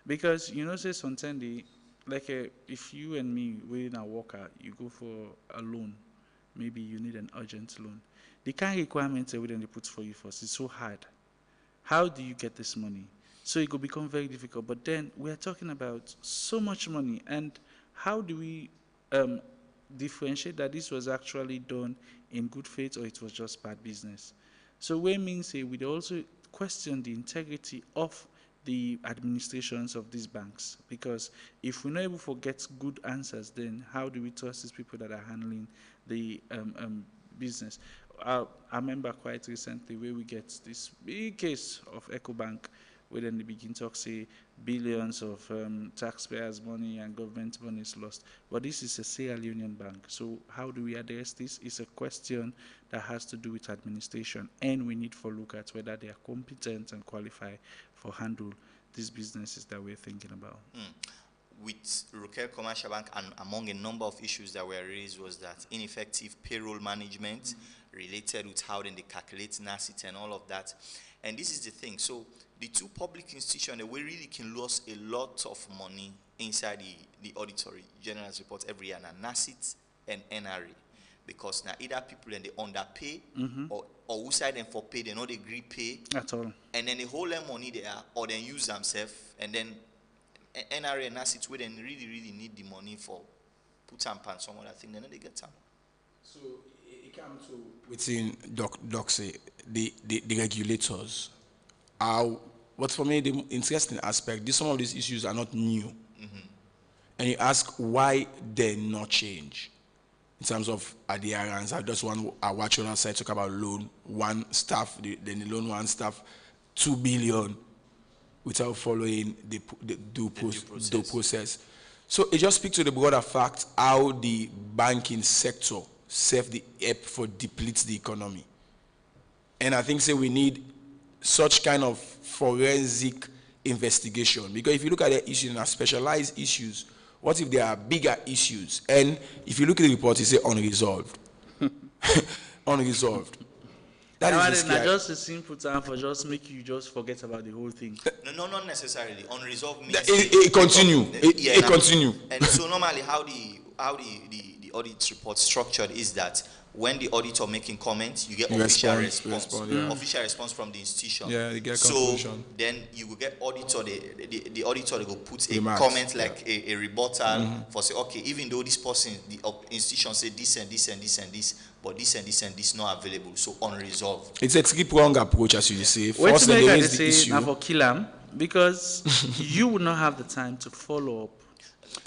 Because, you know, say sometimes if you and me, we're in a worker, you go for a loan, maybe you need an urgent loan. The kind of requirements that they put for you first is so hard. How do you get this money? So it could become very difficult. But then we're talking about so much money, and how do we differentiate that this was actually done in good faith or it was just bad business? So we means we'd also question the integrity of the administrations of these banks, because if we're not able to get good answers, then how do we trust these people that are handling the business? I remember quite recently where we get this big case of EcoBank, where then they begin to say billions of taxpayers' money and government money is lost. But this is a Sierra Leonean bank. So how do we address this? It's a question that has to do with administration, and we need to look at whether they are competent and qualified for handle these businesses that we're thinking about. With Rokel Commercial Bank, and among a number of issues that were raised was that ineffective payroll management related with how then they calculate NACIT and all of that. And this is the thing. So the two public institutions, we really can lose a lot of money inside the auditory general's report every year, and NACIT and NRA. Because now either people and they underpay or who side them for pay, they not agree pay. At all. And then they hold their money there or then use themselves, and then NRA and NACIT where they really need the money for put and pan some other thing, then they get them. So it comes to within Doc say the regulators. What's for me the interesting aspect, some of these issues are not new. And you ask why they not change. In terms of adherence, I just want to watch on our side talk about loan one staff, then the loan one staff 2 billion without following the due process. So it just speaks to the broader fact how the banking sector serve the help for depletes the economy. And I think we need such kind of forensic investigation, because if you look at the issues and specialized issues, what if there are bigger issues? And if you look at the report, it says unresolved. Unresolved. That is not just a simple time for just make you just forget about the whole thing. No, not necessarily. Unresolved means it continue. It continue. And so normally how the audit report structured is that when the auditor making comments, you get official response. Official response from the institution. Yeah, you get conclusion. So then you will get auditor. The auditor they will put a comment like a rebuttal for say, okay, even though this person, the institution said this and this and this and this, but this and this and this not available, so unresolved. It's a three-pronged approach, as you say. First, they raise the issue. Now for kill them, because you will not have the time to follow up.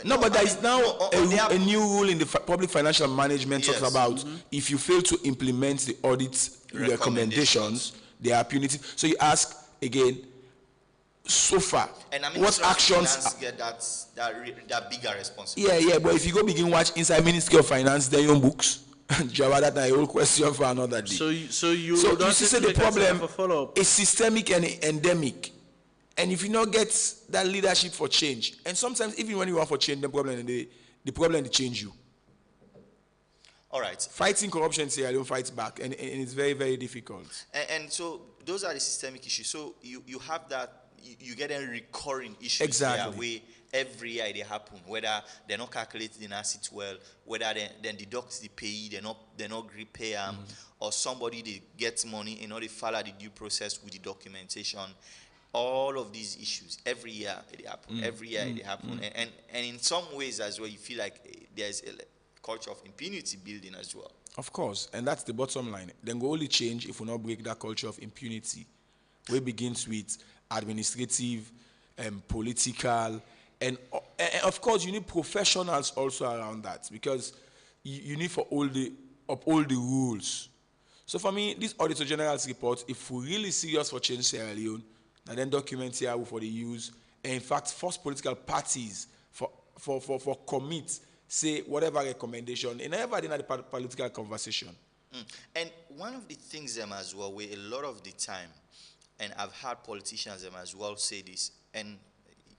No, but there is now a new rule in the public financial management talks about if you fail to implement the audit recommendations, they are punitive. So you ask again, so far, and I mean, what actions get that bigger responsibility? Yeah, but if you go begin watch inside Ministry of Finance, their own books, Java, that's a whole question for another day. So you see the problem is systemic and endemic. And if you not get that leadership for change, and sometimes even when you want for change, the problem they change you. All right. Fighting corruption, I don't fight back, and it's very, very difficult. And so those are the systemic issues. So you have that, you get a recurring issue. Exactly. Where every year they happen, whether they're not calculating the asset well, whether they then deduct the payee, they're not agree pay or somebody they get money and they follow the due process with the documentation. All of these issues every year they happen. Every year they happen, and in some ways as well, you feel like there's a culture of impunity building as well. Of course, and that's the bottom line. Then go only change if we not break that culture of impunity, where it begins with administrative, political, and of course you need professionals also around that, because you need for uphold the rules. So for me, this Auditor General's report, if we're really serious for change Sierra Leone, and then document here for the use, and in fact force political parties for commit, say whatever recommendation, and never in the political conversation. And one of the things as well, where a lot of the time, and I've heard politicians as well say this, and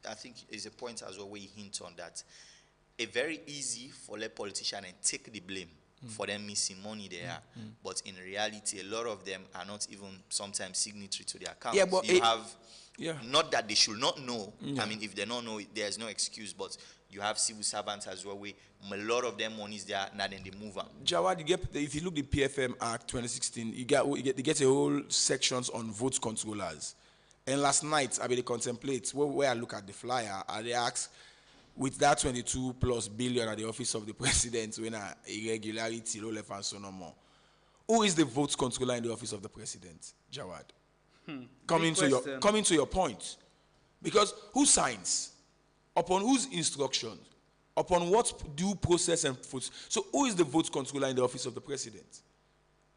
I think it's a point as well where you hint on that. A very easy for a politician and take the blame for them missing money there, but in reality, a lot of them are not even sometimes signatory to their accounts. Yeah, but not that they should not know. I mean, if they don't know, there's no excuse. But you have civil servants as well, where a lot of them monies there, now then they move on. Jawad, if you look at the PFM Act 2016, you get a whole sections on vote controllers. And last night, I really contemplate where I look at the flyer, they ask, with that 22 plus billion at the office of the president, when irregularity, low left and so no more. Who is the vote controller in the office of the president, Jawad? Coming to your point. Because who signs? Upon whose instructions? Upon what due process and votes? So who is the vote controller in the office of the president?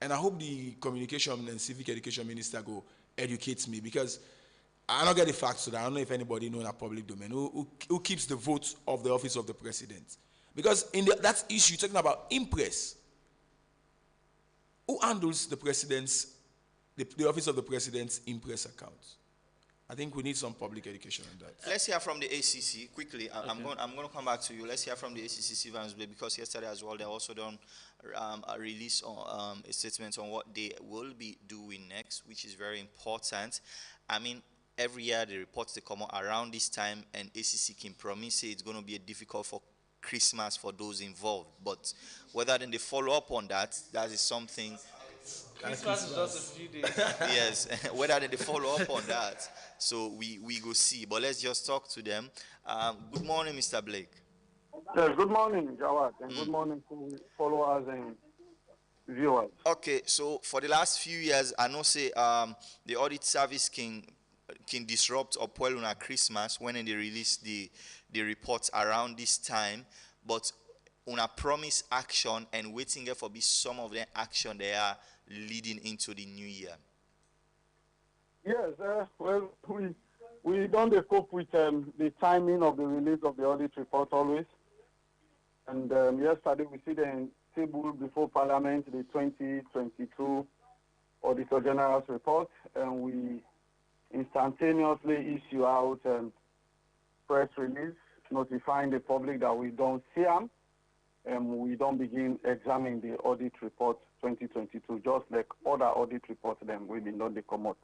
And I hope the communication and civic education minister go educate me, because I don't get the facts to that. I don't know if anybody knows that public domain who keeps the votes of the office of the president. Because in that issue, talking about impress, who handles the president's, the office of the president's impress accounts? I think we need some public education on that. Let's hear from the ACC quickly. I'm going to come back to you. Let's hear from the ACC, because yesterday as well they also done a release on a statement on what they will be doing next, which is very important. I mean, every year the reports they come out around this time, and ACC can promise it's going to be difficult for Christmas for those involved. But whether then they follow up on that, that is something. Christmas is just a few days. Yes, whether they follow up on that, so we go see. But let's just talk to them. Good morning, Mr. Blake. Yes, good morning, Jawad, and good morning to followers and viewers. Okay, so for the last few years, I know say the audit service can disrupt or spoil on Christmas when they release the reports around this time, but on a promise action and waiting for be some of the action they are leading into the new year. Yes, well, we don't cope with the timing of the release of the audit report always. And yesterday we see the table before Parliament, the 2022 Auditor General's report, and we instantaneously issue out press release notifying the public that we don't see them, and we don't begin examining the audit report 2022, just like other audit reports then we did not come out.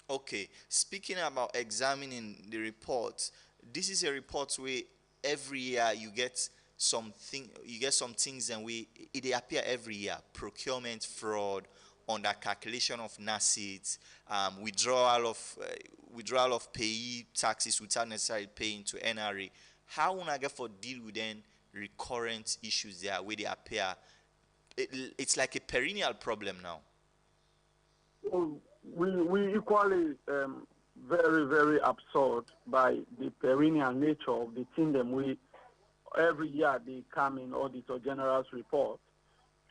Okay, speaking about examining the reports, this is a report where every year you get some things, and they appear every year: procurement fraud, under calculation of NACIDs, withdrawal of payee taxes without necessarily paying to NRA. How will I get for deal with then recurrent issues there where they appear? It's like a perennial problem now. We equally very, very absurd by the perennial nature of the thing that we every year they come in Auditor General's report.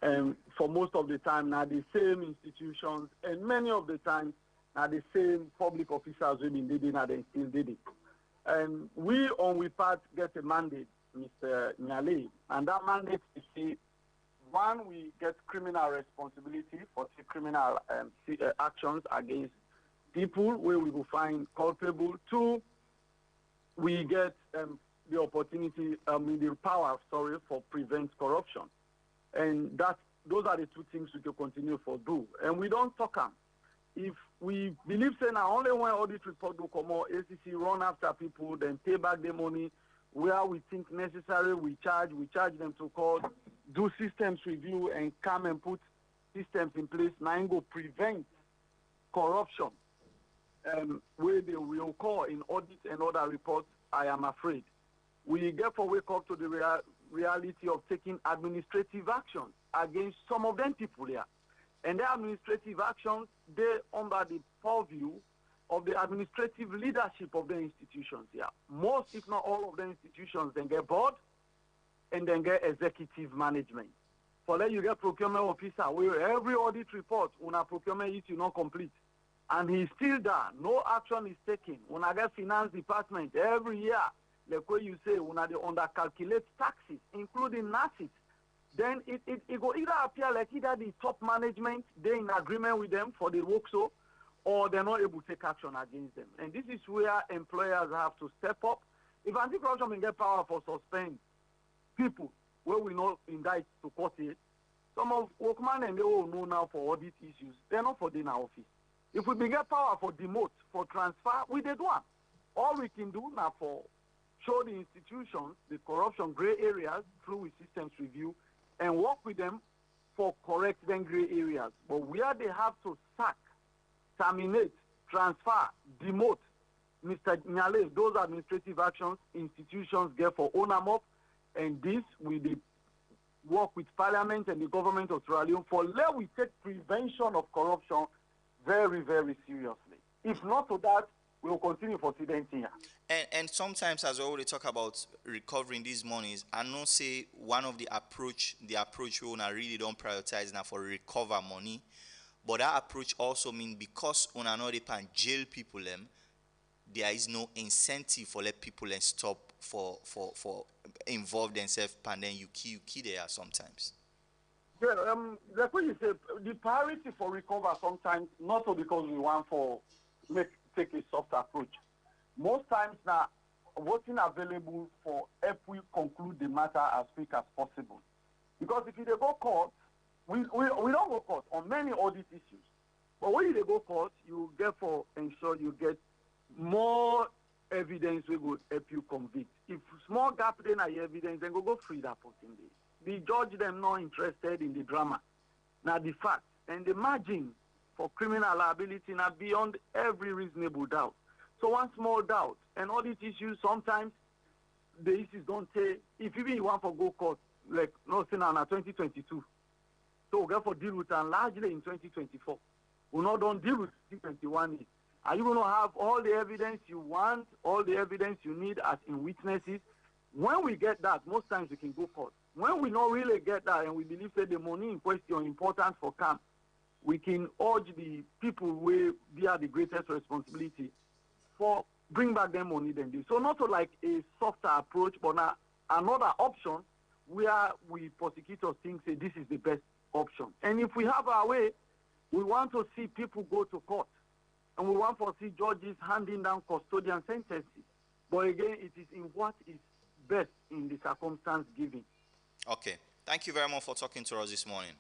And for most of the time now the same institutions, and many of the times now the same public officers who been did it and they still did it. And we on we part get a mandate, Mr. Nyale, and that mandate is see, one, we get criminal responsibility for the criminal actions against people where we will find culpable. Two, we get the opportunity, the power, for prevent corruption. And those are the two things we can continue for do. And we don't talk them. If we believe say now only when audit report will come out, ACC run after people, then pay back the money where we think necessary, we charge them to court, do systems review, and come and put systems in place. Now go prevent corruption where they will occur in audit and other reports. I am afraid we therefore wake up to the reality of taking administrative actions against some of them people here. And their administrative actions, they're under the purview of the administrative leadership of the institutions here. Most, if not all of the institutions, then get board and then get executive management. For that, you get procurement officer where every audit report on a procurement is not complete. And he's still there. No action is taken. When I get finance department every year, like what you say, when they under-calculate taxes, including NACIT, then it will either appear like either the top management, they're in agreement with them for the work so, or they're not able to take action against them. And this is where employers have to step up. If anti-corruption can get power for suspend people where we not indict to court it, some of workmen and they all know now for audit issues, they're not for dinner office. If we can get power for demote, for transfer, we did one. All we can do now for show the institutions the corruption gray areas through with systems review and work with them for correct them gray areas. But where they have to sack, terminate, transfer, demote, Mr. Nyale, those administrative actions institutions get for own them up, and this will be work with Parliament and the government of Sierra Leone for let we take prevention of corruption very, very seriously. If not to that, we will continue for student here. And sometimes as well, they talk about recovering these monies, I know say one of the approach we una really don't prioritize now for recover money, but that approach also mean because una know they can jail people them, there is no incentive for let people and stop for involve themselves, and then you key there sometimes. Yeah, like what you say, the priority for recover sometimes not so because we want for take a soft approach. Most times now, what's available for help we conclude the matter as quick as possible. Because if you go court, we don't go court on many audit issues. But when you go court, you get for ensure you get more evidence we will help you convict. If small gap then are evidence, then go free that person. The judge them not interested in the drama. Now the fact and the margin for criminal liability now beyond every reasonable doubt. So one small doubt and all these issues sometimes the issues don't take if even you want for go court like no say now 2022. So we get for deal with and largely in 2024. We not don't deal with 2021. Are you going to have all the evidence you want, all the evidence you need as in witnesses? When we get that, most times we can go court. When we not really get that and we believe that the money in question important for camp, we can urge the people where bear the greatest responsibility for bring back their money than this. So not like a softer approach, but now another option where we prosecutors think say this is the best option. And if we have our way, we want to see people go to court. And we want to see judges handing down custodian sentences. But again, it is in what is best in the circumstance given. Okay. Thank you very much for talking to us this morning.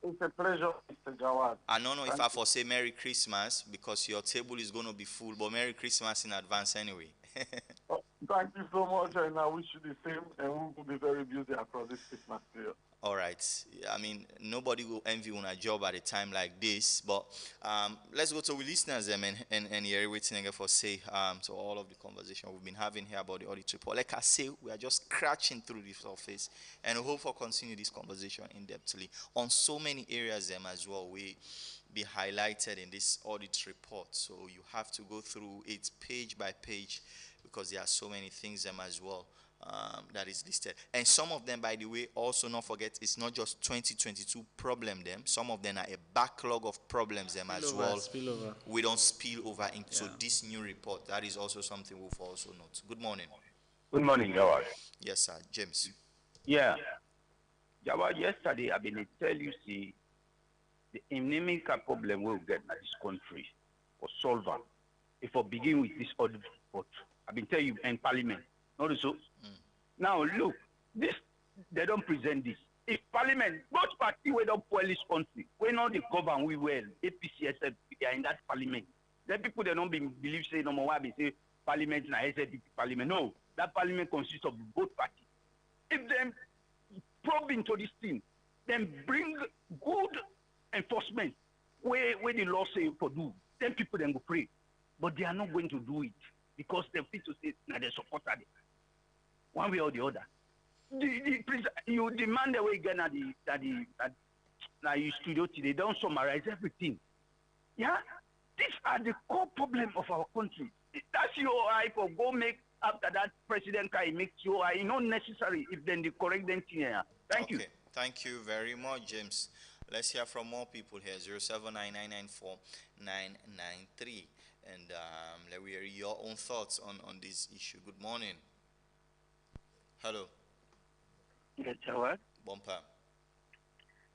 It's a pleasure, Mr. Jawad. I don't know if I for say Merry Christmas because your table is going to be full, but Merry Christmas in advance anyway. Thank you so much, and I wish you the same, and we will be very busy across this Christmas period. All right. I mean, nobody will envy on a job at a time like this, but let's go to the listeners and hear everything again for say to all of the conversation we've been having here about the audit report. Like I say, we are just scratching through the surface, and we hope for continue this conversation in depthly on so many areas as well. We be highlighted in this audit report, so you have to go through it page by page because there are so many things as well. That is listed, and some of them, by the way, also not forget it's not just 2022 problem them. Some of them are a backlog of problems them as well. Spillover. We don't spill over into this new report. That is also something we'll also note. Good morning. Good morning, Jawad. Yes, sir. James. Yeah. Jawad, yesterday I've been tell you see the endemic problem we'll get in this country for solver. If I begin with this audit report, I've been telling you in Parliament. Not so. Now look, this they don't present this. If Parliament, both parties we don't spoil this country, we know the govern we well, APC, they are in that Parliament. Then people they don't believe say no more they say Parliament na SDP Parliament. No, that Parliament consists of both parties. If them probe into this thing, then bring good enforcement where the law say for do, then people then go pray. But they are not going to do it because they feel to say now they support it. One way or the other. You demand the way again at the studio today. They don't summarize everything. Yeah? These are the core problem of our country. That's your eye for go make after that president can make your eye not necessary if then the correct thing here. Thank you. Thank you very much, James. Let's hear from more people here. 079994993. And let me hear your own thoughts on this issue. Good morning. Hello. Yes, Jawad. Bumper.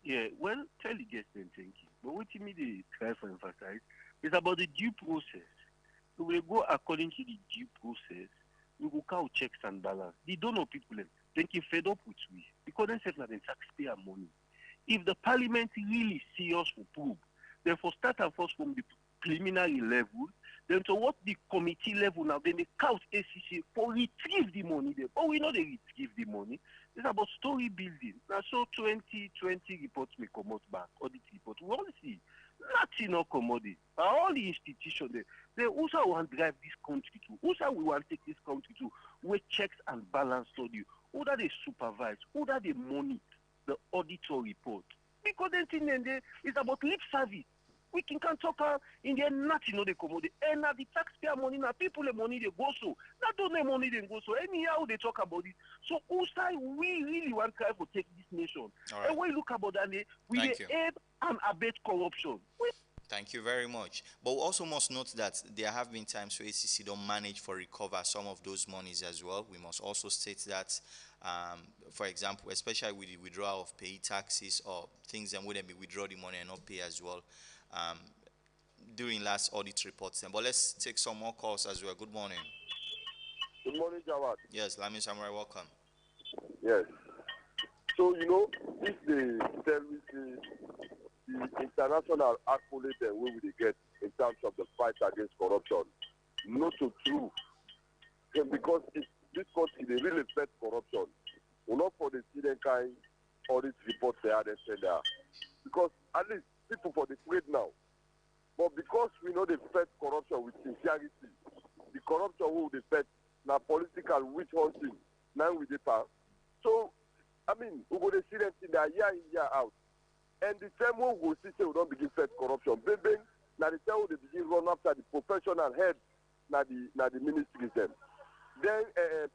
Yeah, well, tell the guests and thank you. But what you mean they try to emphasize is about the due process. So we go according to the due process, we go count checks and balance. The donor people then get fed up with we because they say that the taxpayer money. If the parliament really serious for proof, then for start and first from the preliminary level, then to what the committee level now, then they count ACC for retrieve the money there. But we know they retrieve the money. It's about story building. Now, so 2020 reports may come out back, audit report. We all see nothing or commodity. All the institutions, they also want to drive this country to. Also, we want to take this country to where checks and balance study. Who that they supervise? Who that they monitor the auditor report? Because then it's about lip service. We can talk in the end, nothing no they commode. And now the taxpayer money, now people the money they go so. Not only money they go so. Anyhow they talk about it. So outside we really want to try to take this nation. All right. And when you look about that, we aid and abet corruption. Thank you very much. But we also must note that there have been times where ACC don't manage for recover some of those monies as well. We must also state that, for example, especially with the withdrawal of pay taxes or things that wouldn't be withdraw the money and not pay as well during last audit reports. But let's take some more calls as well. Good morning. Good morning, Jawad. Yes, Lami Samurai, welcome. Yes. So, you know, if they tell me the international accolade that we will get in terms of the fight against corruption, not so true. And because this country, they really fight corruption. We're not for the student kind audit reports they had there. Because at least people for the trade now. But because we know they fight corruption with sincerity, the corruption who they fight now political witch hunting, now with the power. So, I mean, we go to see them in there year in, year out. And the time we go see say we don't begin fight corruption. Bang, now the time they begin run after the professional heads, now the ministries them. Then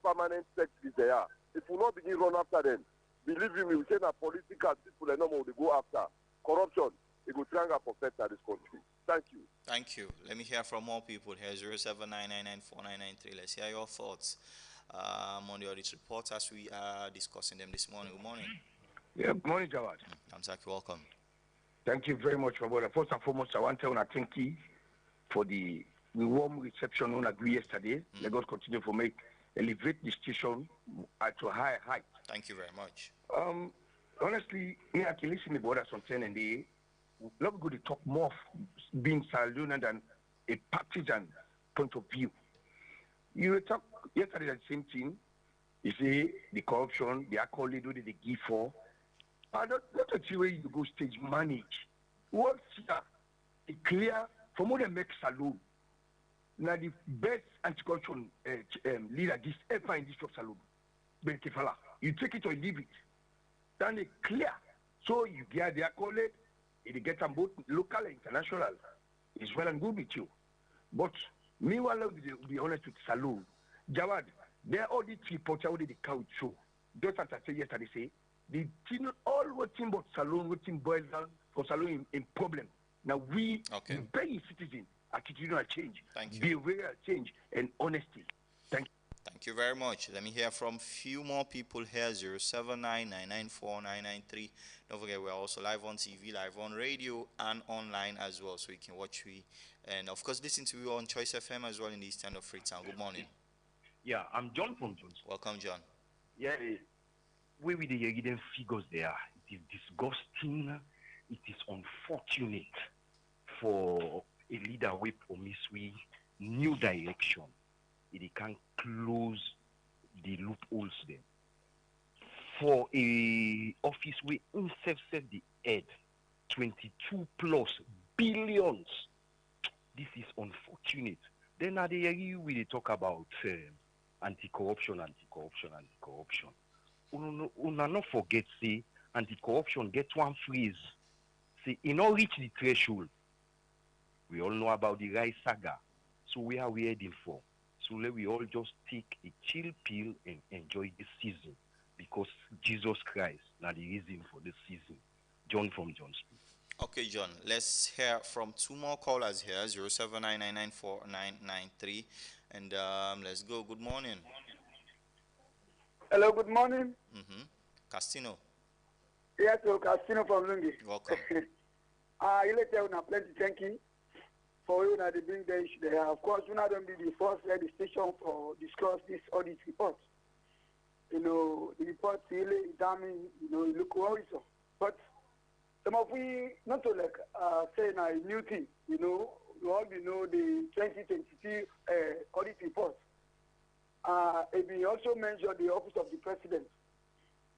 permanent secretaries they are. If we not begin run after them, believe me, we say that political people are no more they go after. Corruption, it will triangle for first this country. Thank you. Thank you. Let me hear from more people here. 079994993. Let's hear your thoughts on the audit report as we are discussing them this morning. Good morning. Yeah, good morning, Jawad. I'm Zaki, welcome. Thank you very much, my brother. First and foremost, I want to thank you for the warm reception on agree yesterday. Let God continue to elevate the station to a higher height. Thank you very much. Honestly, me I can listen to my brother something and they love go to talk more of being Sierra Leonean than a partisan point of view. You talk yesterday the same thing. You see the corruption, the accolade they give for. Not a few way you go stage manage. What's clear from what they make salon. Now the best anti-corruption leader this ever in this of salon. Ben Kefala. You take it or leave it. Then it's clear. So you get the accolade, it get them both local and international. It's well and good with you. But meanwhile, to be honest with Salon, Jawad, their audit report already the couch show. Just as I said yesterday, say, the thing, all what thing about Salon, what thing boils down for Salon in problem. Now we, being citizens, attitudinal change, behavioral change, and honesty. Thank you. Thank you very much. Let me hear from few more people here. 079994993. Don't forget, we're also live on TV, live on radio, and online as well. So you can watch me and of course listen to you on Choice FM as well in the Eastern of Freetown. Good morning. Yeah, I'm John from Jones. Welcome, John. Yeah, where we the hidden figures there. It is disgusting. It is unfortunate for a leader who promise we new direction. It can close the loopholes there. For a office we himself set the head 22 plus billions. This is unfortunate. Then at the area we talk about anti-corruption. Una not forget say anti-corruption get one phrase. Say it not reach the threshold. We all know about the rice saga. So where are we heading for? So let we all just take a chill pill and enjoy this season because Jesus Christ now the reason for this season. John from Jones. Okay, John. Let's hear from two more callers here. 079994993, and let's go. Good morning. Hello. Good morning. Castino. Yes, Castino from Lungi. Welcome. You let you plenty. Thank you. For you now, they bring the issue there. Of course, you not going to be the first radio station for discuss this audit report. You know, the report really examine, you know, look also. But some of we not to like say now a new thing. You know, you all know the 2023 audit report. It will also mention the office of the president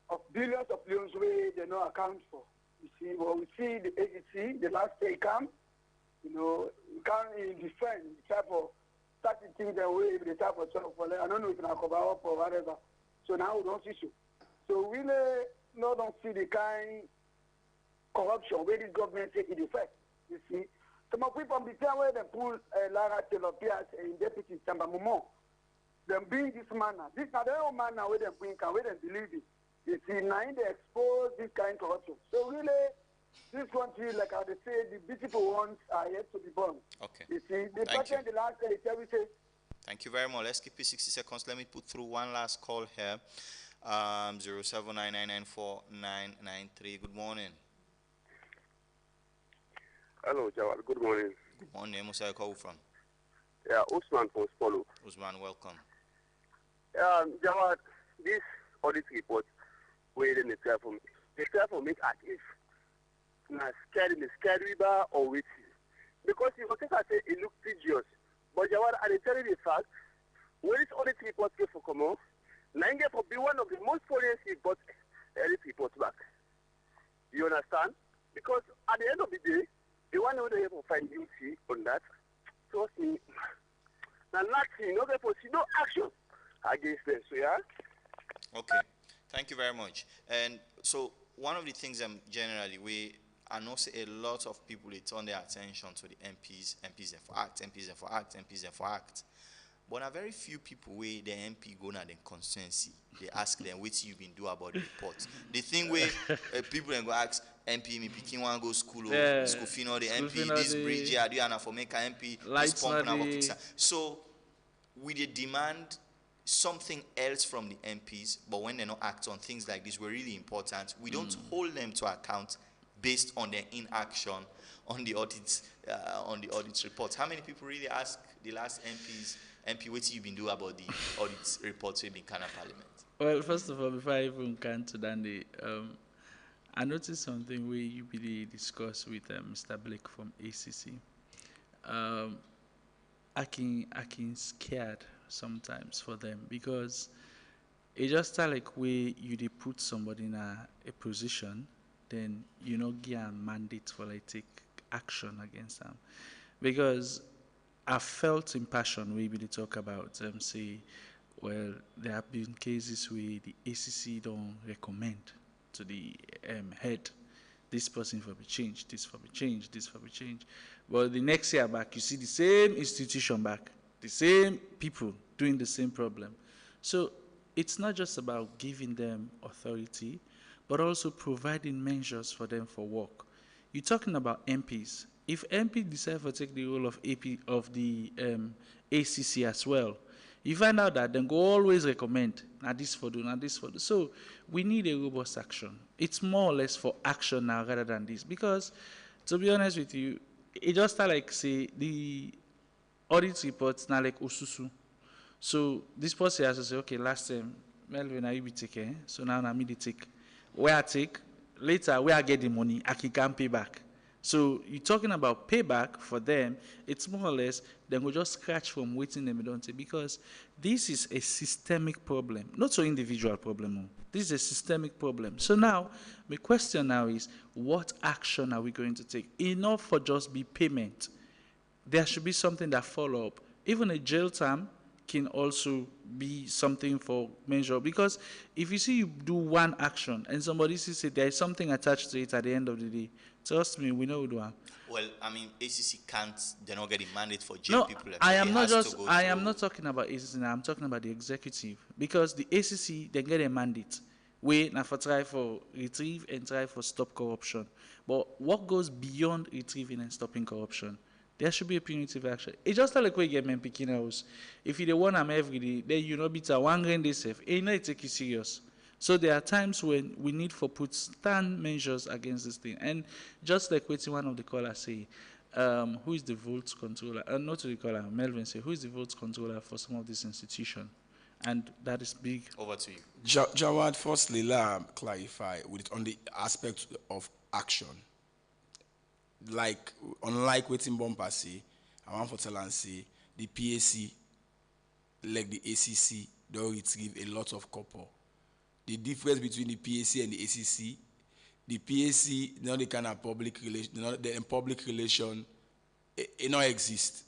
of billions of loans where they no account for. You see, well, we see the agency, the last day come. You know, you can't defend the type of certain things that way, the type of stuff. I don't know if it's cover up or whatever. So now we don't see so. So we don't see the kind corruption where this government take in effect. You see, Some of people from the time where they pull Lara Telopias in Deputy Samba Mumo, them being this manner. This is the old manner where they bring and where they believe it. You see, now they expose this kind of corruption. So really, this country, like I say, the beautiful ones are yet to be born. Okay. You see, the Thank person, the last day, tell me, say, Thank you very much. Let's keep it 60 seconds. Let me put through one last call here. 079994993. Good morning. Hello, Jawad. Good morning. Good morning. Where are you call from? Yeah, Usman from Spolo. Usman, welcome. Jawad, this audit report, where they try for make as if na scary bar or with because you think I say it looks tedious. But Jawad, I tell you the fact, when this audit report came for Common, Nigeria will be one of the most foreign reports audit report back. You understand? Because at the end of the day, the one who they have to find duty on that, trust me, now nothing, no see no action against them. So yeah. Okay. Thank you very much. And so one of the things generally I know say a lot of people they turn their attention to the MPs and for act, MPs and for act, MPs and for act. But a very few people where the MP go na the constituency, they ask them what you been do about the report. The thing where people then go ask MP me picking one go school or school fino the MP this bridge here do you for make a MP this pump now fix. So we dey demand something else from the MPs, but when they don't act on things like this, we're really important. We don't hold them to account based on their inaction on the audits reports. How many people really ask the last MP, what you been doing about the audit reports we've been kind of parliament? Well, first of all, before I even can to Dandy, I noticed something we really discussed with Mr. Blake from ACC. I can scared sometimes for them because it just start like where you they put somebody in a position, then you know give a mandate for like take action against them. Because I felt impassioned we really talk about say, well, there have been cases where the ACC don't recommend to the head this person for be changed, this for be changed, this for be changed. But the next year back, you see the same institution back, the same people doing the same problem. So it's not just about giving them authority, but also providing measures for them for work. You're talking about MPs. If MP decide to take the role of AP of the ACC as well, you find out that they go always recommend, now this for do, now this for do. So we need a robust action. It's more or less for action now rather than this. Because, to be honest with you, it just start like, say, the audit reports now like Osusu. So this person has to say, okay, last time, Melvin, I be taking, so now I me take. Where I take, later, where I get the money, I can pay back. So you're talking about payback for them, it's more or less, they will just scratch from waiting them don't take, because this is a systemic problem, not so individual problem. This is a systemic problem. So now, my question now is, what action are we going to take? Enough for just be payment. There should be something that follow up. Even a jail term can also be something for measure, because if you see you do one action and somebody sees it, there is something attached to it at the end of the day. Trust me, we know we do. Well, I mean, ACC can't, they're not getting mandate for jail people. I am not talking about ACC now, I'm talking about the executive. Because the ACC, they get a mandate. We now for try for retrieve and try for stop corruption. But what goes beyond retrieving and stopping corruption? There should be a punitive action. It's just like we get men picking house. If you want them every day, then you know better one grain they safe. You know it take it serious. So there are times when we need for put stand measures against this thing. And just like what one of the callers say, who is the vote controller? Not to the caller, Melvin say, who is the vote controller for some of these institutions? And that is big. Over to you. Jawad, firstly, let me clarify with it on the aspect of action. Like, unlike waiting bumper say, I want to tell and say, the PAC, like the ACC, don't retrieve a lot of copper. The difference between the PAC and the ACC, the PAC, now the kind of public relation, the public relation, it not exist.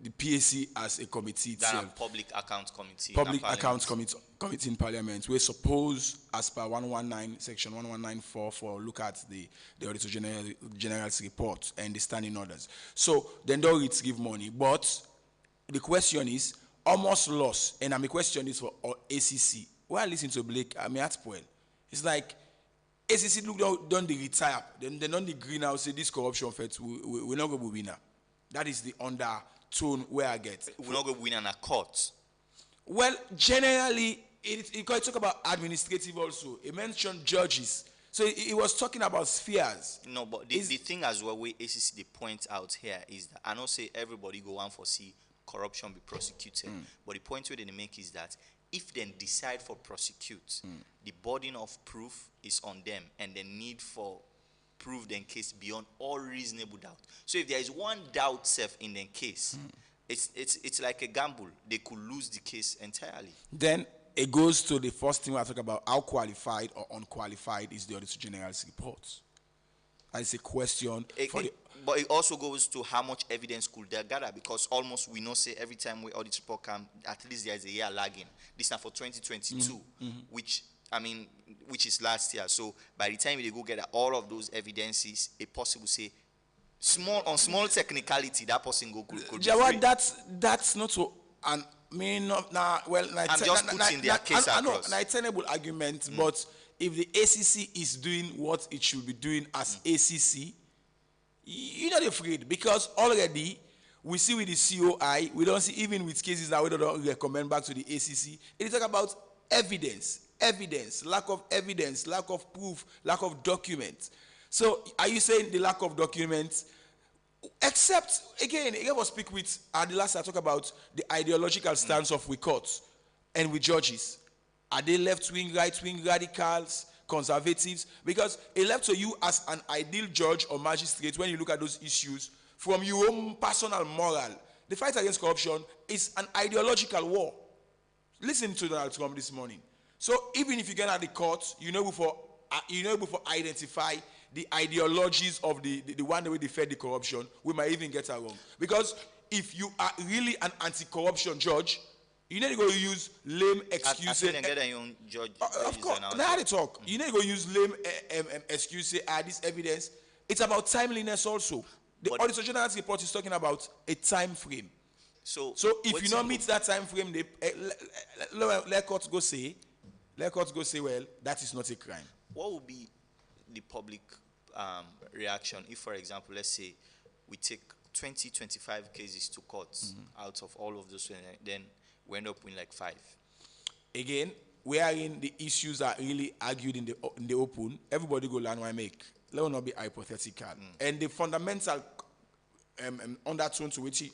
the PAC as a committee itself. Public Account Committee. Public Accounts Committee in Parliament. We're supposed, as per 119, Section 1194, look at the Auditor General's report and the standing orders. So then don't give money. But the question is, almost lost. And my question is for ACC. When I listen to Blake, I'm at point. It's like, ACC look down the retire. Then on the greenhouse say this corruption effect, we're not going to be winner. That is the undertone where I get. We're not going to win in a court. Well, generally, it talk about administrative also. It mentioned judges. So it was talking about spheres. No, but the thing as well, where ACC they point out here is that I don't say everybody go on for see corruption be prosecuted, but the point where they make is that if they decide for prosecute, the burden of proof is on them, and the need for prove the case beyond all reasonable doubt. So if there is one doubt self in the case, it's like a gamble. They could lose the case entirely. Then it goes to the first thing I talk about: how qualified or unqualified is the Auditor General's report? It's a question but it also goes to how much evidence could they gather, because almost we know say every time we audit report come, at least there is a year lagging. This is now for 2022, which is last year. So by the time they go get all of those evidences, it possible say small technicality that person could Jawad, that's not so. And I'm just putting their case across. I know, a tenable argument, but if the ACC is doing what it should be doing as ACC, you're not afraid, because already we see with the COI, we don't see even with cases that we don't recommend back to the ACC. It is talk about evidence, lack of evidence, lack of proof, lack of documents. So are you saying the lack of documents? Except again, I was speak with the last I talk about the ideological stance of we courts and with judges. Are they left wing, right wing, radicals, conservatives? Because it left to you as an ideal judge or magistrate when you look at those issues from your own personal moral. The fight against corruption is an ideological war. Listen to Donald Trump this morning. So even if you get at the court, you know before identify the ideologies of the one that will defend the corruption, we might even get it wrong. Because if you are really an anti-corruption judge, you need to go use lame excuses. Of course, now they talk. You need to go use lame excuses, this evidence. It's about timeliness also. The Auditor General's report is talking about a time frame. So if you don't meet that time frame, let courts go say, well, that is not a crime. What would be the public reaction if, for example, let's say we take 25 cases to courts out of all of those, then we end up with like 5? Again, wherein the issues are really argued in the open, everybody go learn why make. Let us not be hypothetical. And the fundamental undertone to which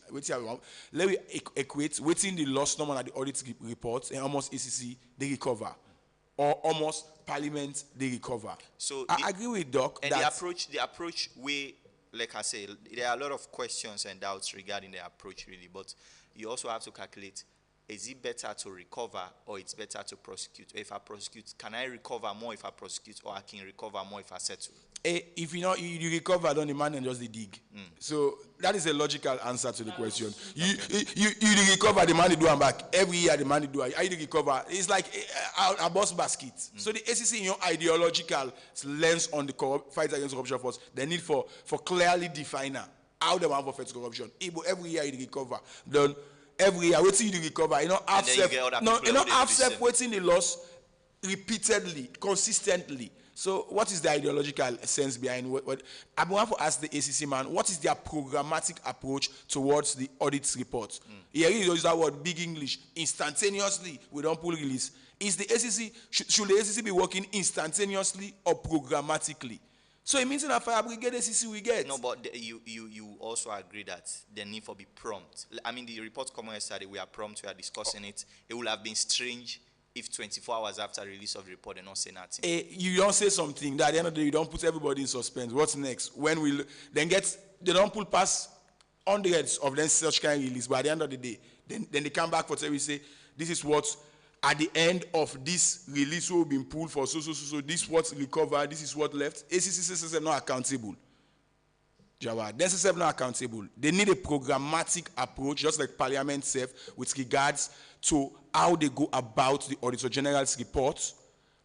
let me equate waiting the loss normal at the audit report and almost ACC they recover, or almost Parliament they recover. So I agree with Doc. And the approach we, like I say, there are a lot of questions and doubts regarding the approach really, but you also have to calculate, is it better to recover or it's better to prosecute? Or if I prosecute, can I recover more if I prosecute, or I can recover more if I settle? If you recover, don't demand and just dig. So that is a logical answer to the question. You recover, the money do and back. Every year the money do. I recover. It's like a boss basket. So the ACC in your ideological lens on the fight against corruption force, the need for clearly defining how they want to fight corruption. Every year you recover. Then every year waiting you recover. You know, half self waiting the loss repeatedly, consistently. So what is the ideological sense behind what I want to ask the ACC man, what is their programmatic approach towards the audit report? Here you use that word big English, instantaneously, we don't pull release. Is the ACC, should the ACC be working instantaneously or programmatically? So it means in a fire brigade ACC we get. No, but you also agree that the need for be prompt. I mean, the report coming yesterday, we are prompt, we are discussing it. It would have been strange if 24 hours after release of the report they don't say nothing. You don't say something that at the end of the day you don't put everybody in suspense. What's next? When will then they don't pull past hundreds of them such kind of release, but at the end of the day, then they come back for tell you say this is what at the end of this release will be pulled for so this is what's recovered, this is what left. ACC says they're not accountable. Jawad, this is not accountable. They need a programmatic approach, just like Parliament said, with regards to how they go about the Auditor General's report.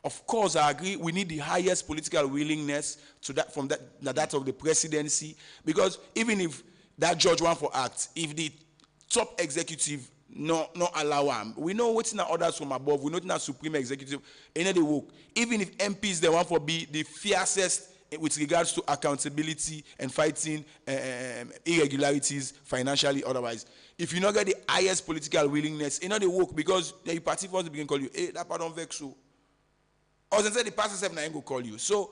Of course, I agree. We need the highest political willingness to that from that of the presidency, because even if that judge want for act, if the top executive not allow him, we know what's in orders from above. We know it's not supreme executive. Any they work. Even if MPs they want for be the fiercest with regards to accountability and fighting irregularities financially, otherwise. If you not get the highest political willingness, you know they work, because the party first begin call you, hey, that part don't vex you. Or they say the pastor 7 I go call you. So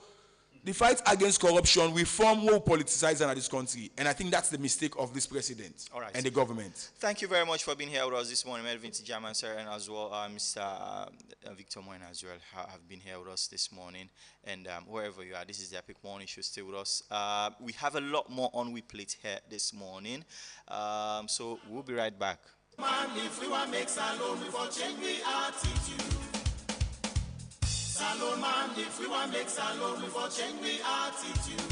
the fight against corruption, we form more politicized in this country, and I think that's the mistake of this president and the government. Thank you very much for being here with us this morning, Melvin Tijaman, sir, and as well Mr. Victor Moyne as well have been here with us this morning. And wherever you are, this is the Epic Morning Show. Stay with us. We have a lot more on we plate here this morning, so we'll be right back. Man, if we want make salon, we for change we attitude. Salon man, if we want make salon, we for change we attitude.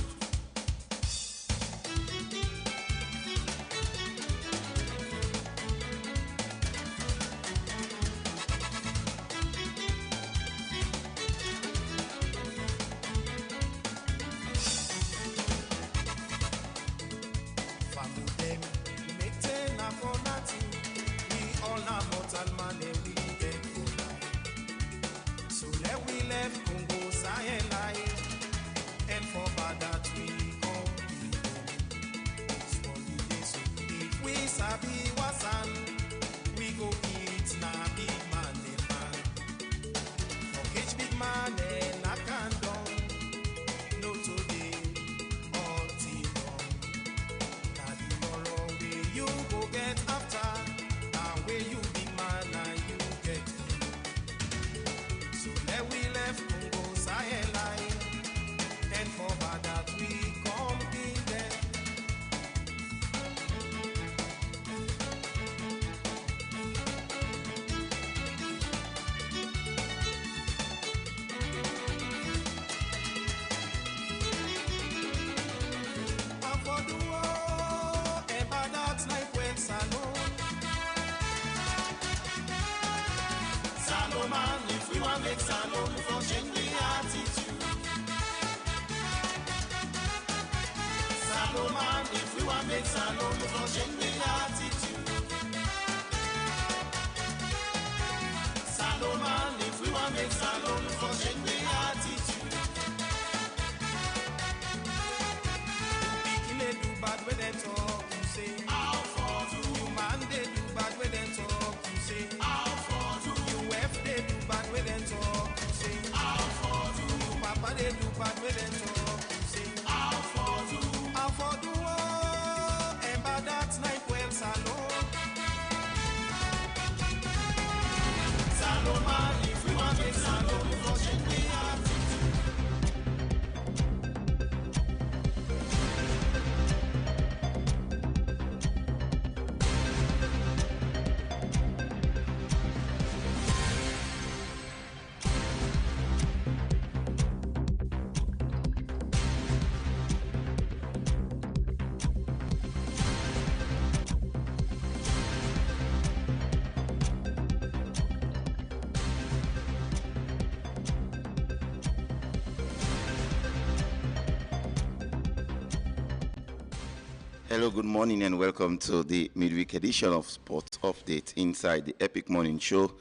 Hello, good morning, and welcome to the midweek edition of Sports Update inside the Epic Morning Show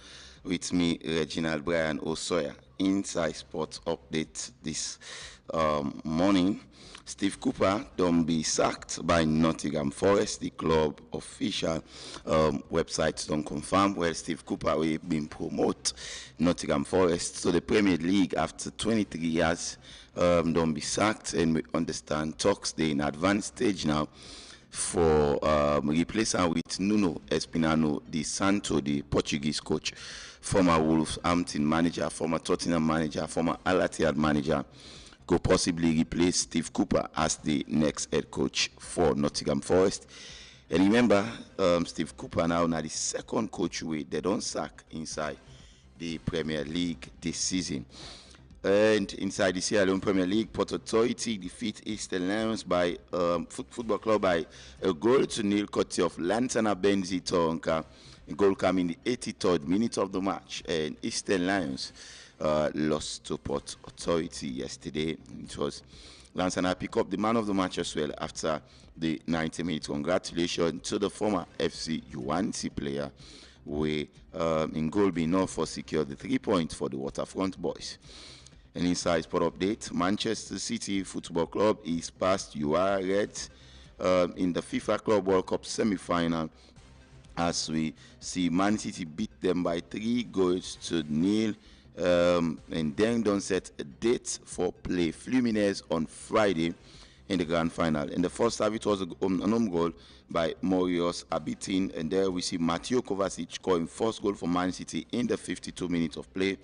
with me, Reginald Brian Osoya. Inside Sports Update this morning, Steve Cooper don't be sacked by Nottingham Forest. The club official website don't confirm where Steve Cooper will be promoted Nottingham Forest to the Premier League after 23 years. Don't be sacked, and we understand talks they in advanced stage now for replacing with Nuno Espinano de Santo, the Portuguese coach, former Wolverhampton manager, former Tottenham manager, former Al Ittihad manager, could possibly replace Steve Cooper as the next head coach for Nottingham Forest. And remember, Steve Cooper now the second coach they don't sack inside the Premier League this season. And inside the Sierra Leone Premier League, Port Authority defeat Eastern Lions by Football Club by a goal to nil, courtesy of Lantana Benzi Toronka. A goal came in the 83rd minute of the match, and Eastern Lions lost to Port Authority yesterday. It was Lantana pick up the man of the match as well after the 90 minutes. Congratulations to the former FC UNC player, where in goal be enough for secure the 3 points for the Waterfront boys. An inside sport update: Manchester City Football Club is past UR Reds in the FIFA Club World Cup semi-final, as we see Man City beat them by 3-0, and then don't set a date for play Fluminense on Friday in the grand final. In the first half, it was an home goal by Morios Abitin, and there we see Mateo Kovacic scoring first goal for Man City in the 52 minutes of play,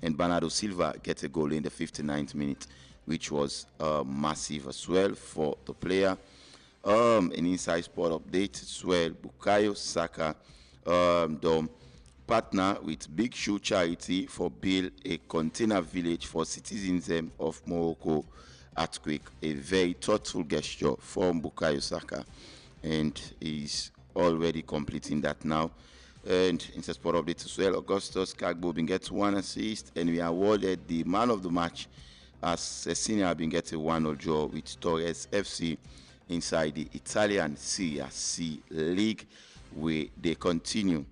and Bernardo Silva gets a goal in the 59th minute, which was massive as well for the player. An inside sport update as well: Bukayo Saka, the partner with Big Shoe Charity for build a container village for citizens of Morocco earthquake. A very thoughtful gesture from Bukayo Saka, and he's already completing that now. And in the sport update as well, Augustus Kagbo been gets 1 assist, and we awarded the man of the match as Cecilia been gets a 1-0 draw with Torres FC inside the Italian Serie C League, where they continue.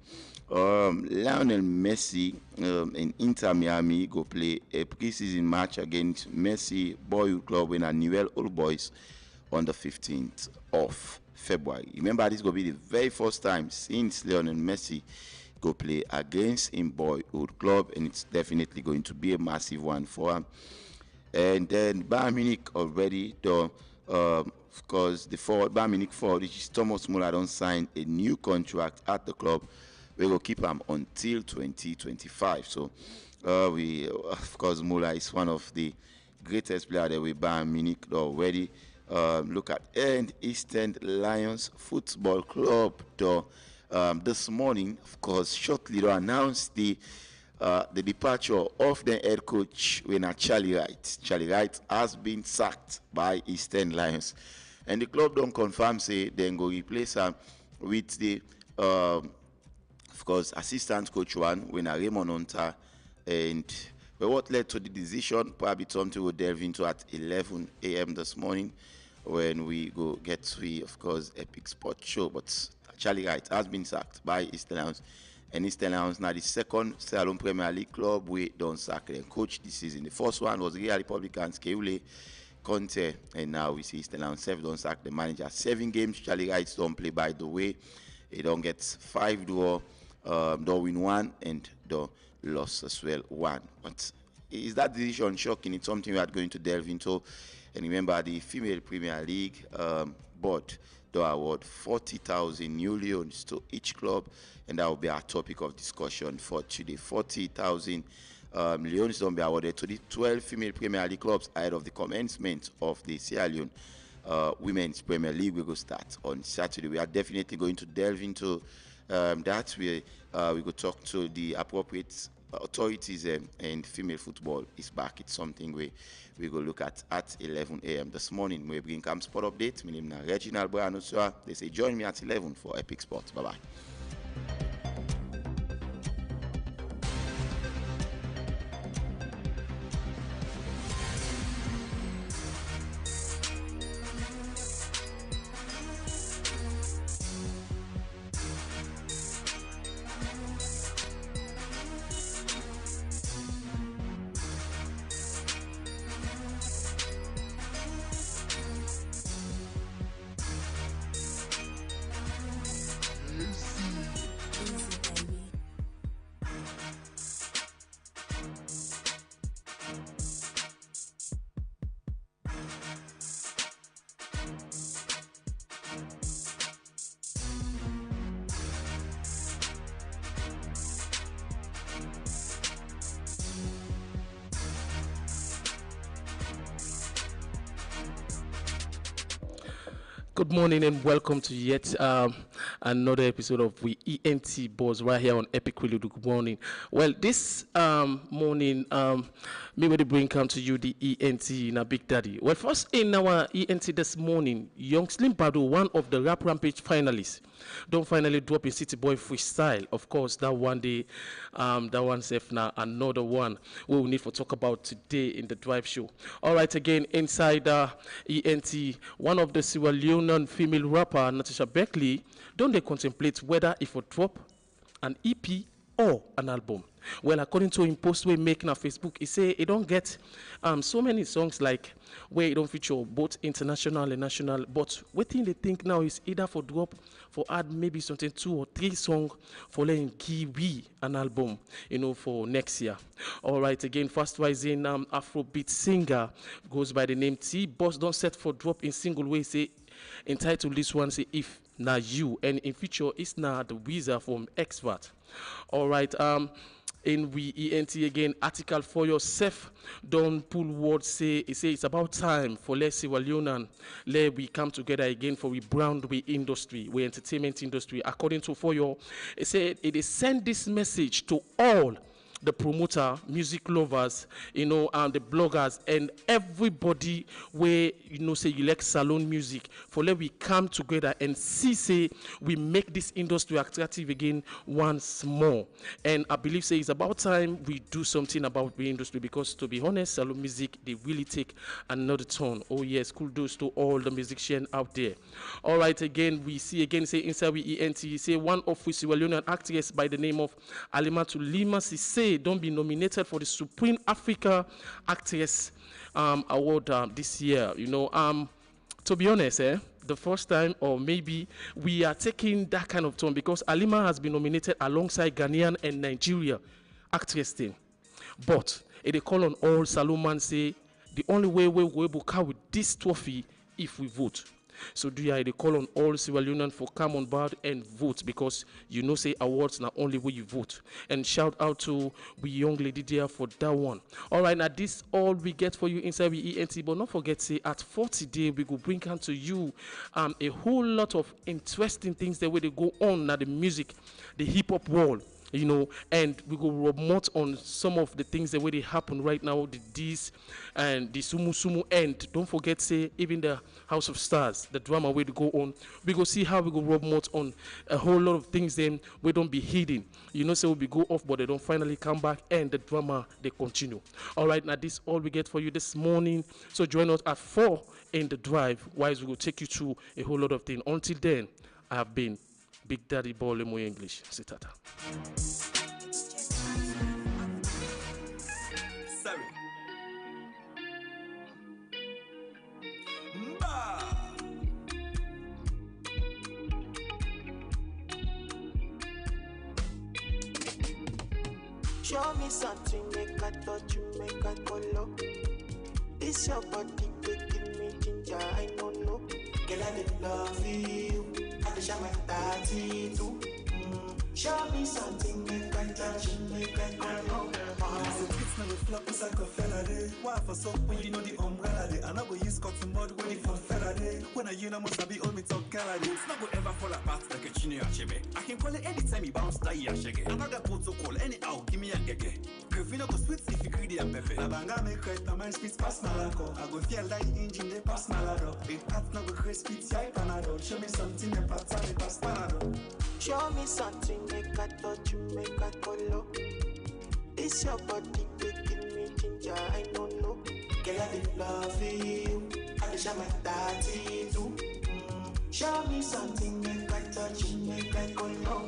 Lionel Messi in Inter Miami go play a preseason match against Messi Boyhood Club in a Newell Old Boys on the 15th of February. Remember, this is going to be the very first time since Lionel Messi go play against in Boyhood Club, and it's definitely going to be a massive one for him. And then Bayern Munich already done, of course, the forward Bayern Munich forward, which is Thomas Muller, don't sign a new contract at the club. We will keep him until 2025. So of course, Muller is one of the greatest players that we Bayern Munich already. Look at and Eastern Lions Football Club. This morning, of course, shortly they announced the departure of the head coach, winner Charlie Wright. Charlie Wright has been sacked by Eastern Lions, and the club don't confirm say they go replace him with the of course assistant coach one, winner Raymond Hunter. And but what led to the decision, probably something we'll delve into at 11 a.m. this morning when we go get to, of course, Epic Sports Show. But Charlie Wright has been sacked by Eastern Lions, and Eastern Lions now the second Sierra Leone Premier League club we don't sack their coach this season. The first one was Real Republicans, Keule Conte, and now we see Eastern Lions don't sack the manager. 7 games Charlie Wright don't play, by the way. He don't get 5 draw, don't win 1, and don't lost as well 1. But is that decision shocking? It's something we are going to delve into. And remember, the Female Premier League board do award 40,000 new leons to each club, and that will be our topic of discussion for today. 40,000 leons don't be awarded to the 12 Female Premier League clubs ahead of the commencement of the Sierra Leone Women's Premier League. We will start on Saturday. We are definitely going to delve into that. We will talk to the appropriate authorities, and female football is back. It's something we go look at 11 a.m. this morning. We bring Camp Sport Update. My name is Reginald Brian. They say join me at 11 for Epic Sports. Bye-bye. Good morning and welcome to yet another episode of We ENT Buzz right here on Epic Radio. Good morning. Well, this morning, me will bring come to you the ENT in a Big Daddy. Well, first in our ENT this morning, Young Slim Badu, one of the Rap Rampage finalists, don't finally drop in City Boy freestyle. Of course, that one day, that one safe now. Another one we will need to talk about today in the Drive Show. All right, again inside ENT, one of the Sierra Leonean female rapper Natasha Beckley, don't they contemplate whether if a drop an EP or an album? Well, according to him post we make on Facebook, he say he don't get so many songs like where he don't feature both international and national. But what thing they think now is either for drop, for add maybe something 2 or 3 songs for letting give an album, for next year. All right, again, fast rising Afrobeat singer goes by the name T. Boss don't set for drop in single way. Say entitled this one say if now you, and in future is now the Wizard from Expert. All right, in we ENT again article for yourself. Don't pull words. Say it's about time for less Sierra Leonean. Let we come together again for we brand we industry, we entertainment industry. According to for your, it said it is send this message to all the promoter, music lovers, and the bloggers and everybody where say you like salon music. For let we come together and say we make this industry attractive again once more. And I believe say it's about time we do something about the industry, because to be honest, salon music they really take another turn. Oh yes, kudos to all the musicians out there. All right, again we see again say inside we ENT say one of we Sierra Leonean actress by the name of Alimatu Lima say don't be nominated for the Supreme Africa Actress Award this year. To be honest, the first time, or maybe we are taking that kind of turn, because Alima has been nominated alongside Ghanaian and Nigeria actress thing. But they call on all Salomon say the only way we will able to carry this trophy if we vote. So they call on all Sierra Leonean for come on board and vote, because say awards not only where you vote. And shout out to we young lady there for that one. All right, now this all we get for you inside the ENT, but not forget say at 40 day we go bring out to you a whole lot of interesting things that way they go on now the music, the hip hop world. And we go remote on some of the things that really happen right now, the D's and the Sumu, and don't forget, say, even the House of Stars, the drama where to go on. We go see how we go remote on a whole lot of things then we don't be hidden. So we go off, but they don't finally come back, and the drama, they continue. All right, now this all we get for you this morning. So join us at 4 in the drive, whilst we will take you through a whole lot of things. Until then, I have been Big Daddy Ball in English. Sitata. Sorry. Show me something, make I touch you, make I color. This your body, give me ginger, I don't know. Girl, I did love you. I share my tattoo. Show me something, make I touch you, make I go. It's never flop, it's like a fella day. Why for so when you know the umbrella day? I not go use cotton bud when it for fella day. When I must be on me talk cara day. It's not go ever fall apart like a chino achebe. I can call it anytime you bounce die yashege. Another protocol, anyhow, give me a gege. Gravino go sweet if you greedy and pepe. La banga make right, my mind speeds past malako. I go feel like engine, they pass malado. It hat not go crazy, speeds yai panado. Show me something, and pattern, it pass panado. Show me something, make I touch you, make I color. This your body, give me ginger, I don't know. Girl, I did love you. I share my tattoo. Show me something, make I touch you, make I color.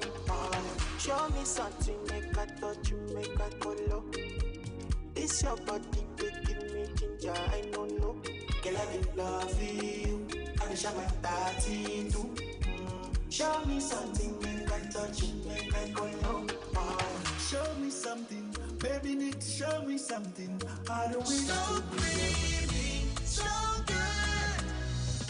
Show me something, make I touch you, make I color. This your body, give me ginger, I don't know. Girl, I did love you. I share my tattoo. Show me something, make I touch you, make I color. Show me something, baby, need to show me something. How do we So creamy, so good.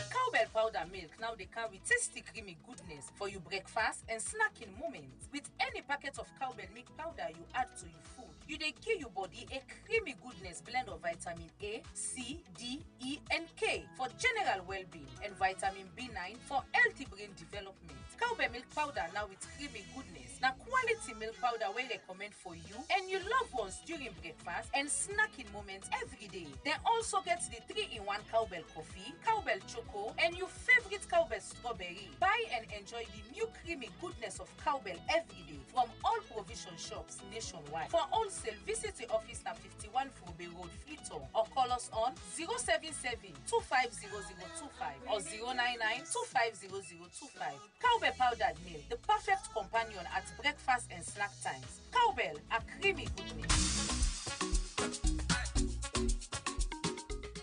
Cowbell powder milk now they carry tasty creamy goodness for your breakfast and snacking moments. With any packet of cowbell milk powder you add to your food, You dey give your body a creamy goodness blend of vitamin A, C, D, E, and K for general well-being, and vitamin B9 for healthy brain development. Cowbell milk powder now with creamy goodness. Now quality milk powder we recommend for you and your loved ones during breakfast and snacking moments every day. They also get the 3-in-1 cowbell coffee, cowbell choco, and your favorite cowbell strawberry. Buy and enjoy the new creamy goodness of cowbell every day from all provision shops nationwide. For wholesale, visit the office at 51 Frobe Road, Fleeton, or call us on 077 250025 or 099 250025. Cowbell powdered milk, the perfect companion at breakfast and snack times. Cowbell, a creamy goodness.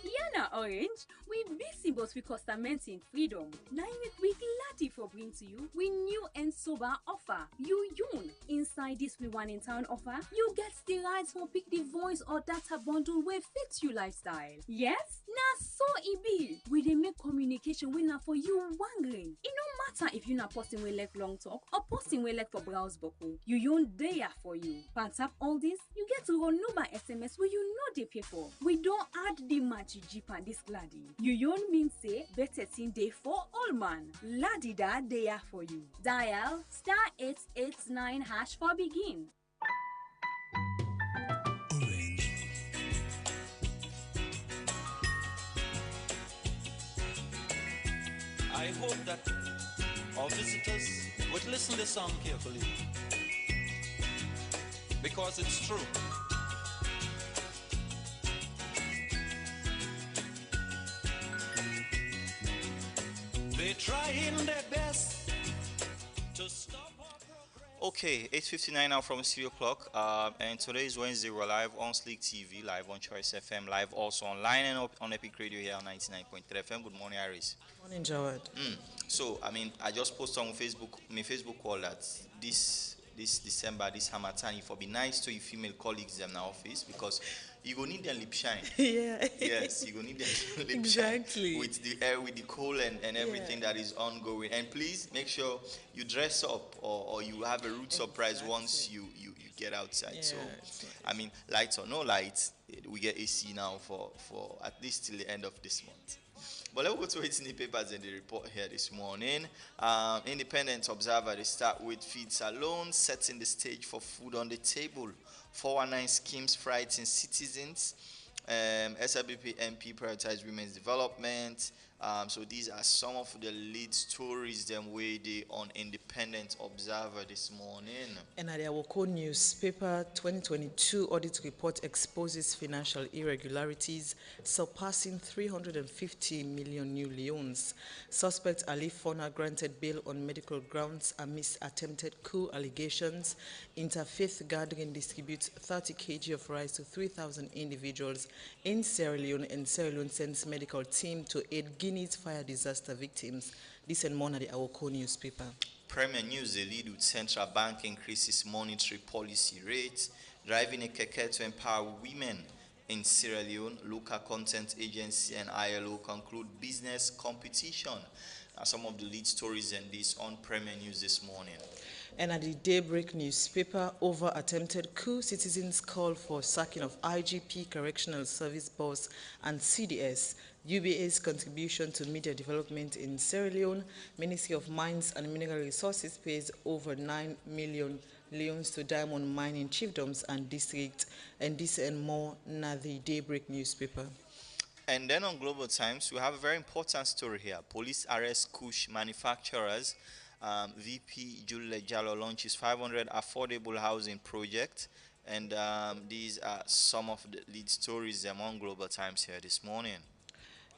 Yana Orange, we busy but we customizing freedom. Now we glad for bring to you we new and sober offer. You inside this we one in town offer, you get the rights for pick the voice or data bundle where fits you lifestyle. Yes, now so it be. We dey make communication winner for you wangling. It no matter if you not posting we like long talk or posting we like for browse boku. You there for you. Pants up all this, you get to run number SMS where you know they pay for. We don't add the match Jeep and this gladdy. You mean say better thing day for all man. Ladida they are for you. Dial *889# for begin. I hope that our visitors would listen to this song carefully, because it's true. They're trying their best to stop. Okay, 8:59 now from 3 o'clock. And today is Wednesday. We're live on Sleek TV, live on Choice FM, live also online and on Epic Radio here on 99.3 FM. Good morning, Iris. Morning, Jawad. So, I just posted on my Facebook wall that this December, this Hamatan, if it be nice to your female colleagues in the office, because you go need them lip shine. Yeah. Yes, you go need them lip Exactly. shine with the air, with the cold and everything that is ongoing. And please make sure you dress up or you have a rude surprise once you get outside. So, lights or no lights, we get AC now for at least till the end of this month. But let's go to what's in the papers in the report here this morning. Independent Observer, they start with feeds alone, setting the stage for food on the table. 419 schemes frightening citizens. SRBP MP prioritize women's development. So these are some of the lead stories them way they on Independent Observer this morning. And at the Awoko newspaper, 2022 audit report exposes financial irregularities surpassing 350 million new loans. Suspect Ali Fona granted bail on medical grounds amidst attempted coup allegations. Interfaith gathering distributes 30 kg of rice to 3,000 individuals in Sierra Leone, and Sierra Leone sends medical team to aid Guinea's fire disaster victims. This and more at the Awoko newspaper. Premier News, the lead with central bank increases monetary policy rates, driving a keke to empower women in Sierra Leone. Local content agency and ILO conclude business competition. Some of the lead stories in this on Premier News this morning. And at the Daybreak newspaper, over attempted coup, citizens call for sacking of IGP, Correctional Service Boss, and CDS. UBA's contribution to media development in Sierra Leone. Ministry of Mines and Mineral Resources pays over 9 million loans to diamond mining chiefdoms and districts. And this and more, na the Daybreak newspaper. And then on Global Times, we have a very important story here. Police arrest Kush manufacturers. VP Julie Jallo launches 500 affordable housing project. And these are some of the lead stories among Global Times here this morning.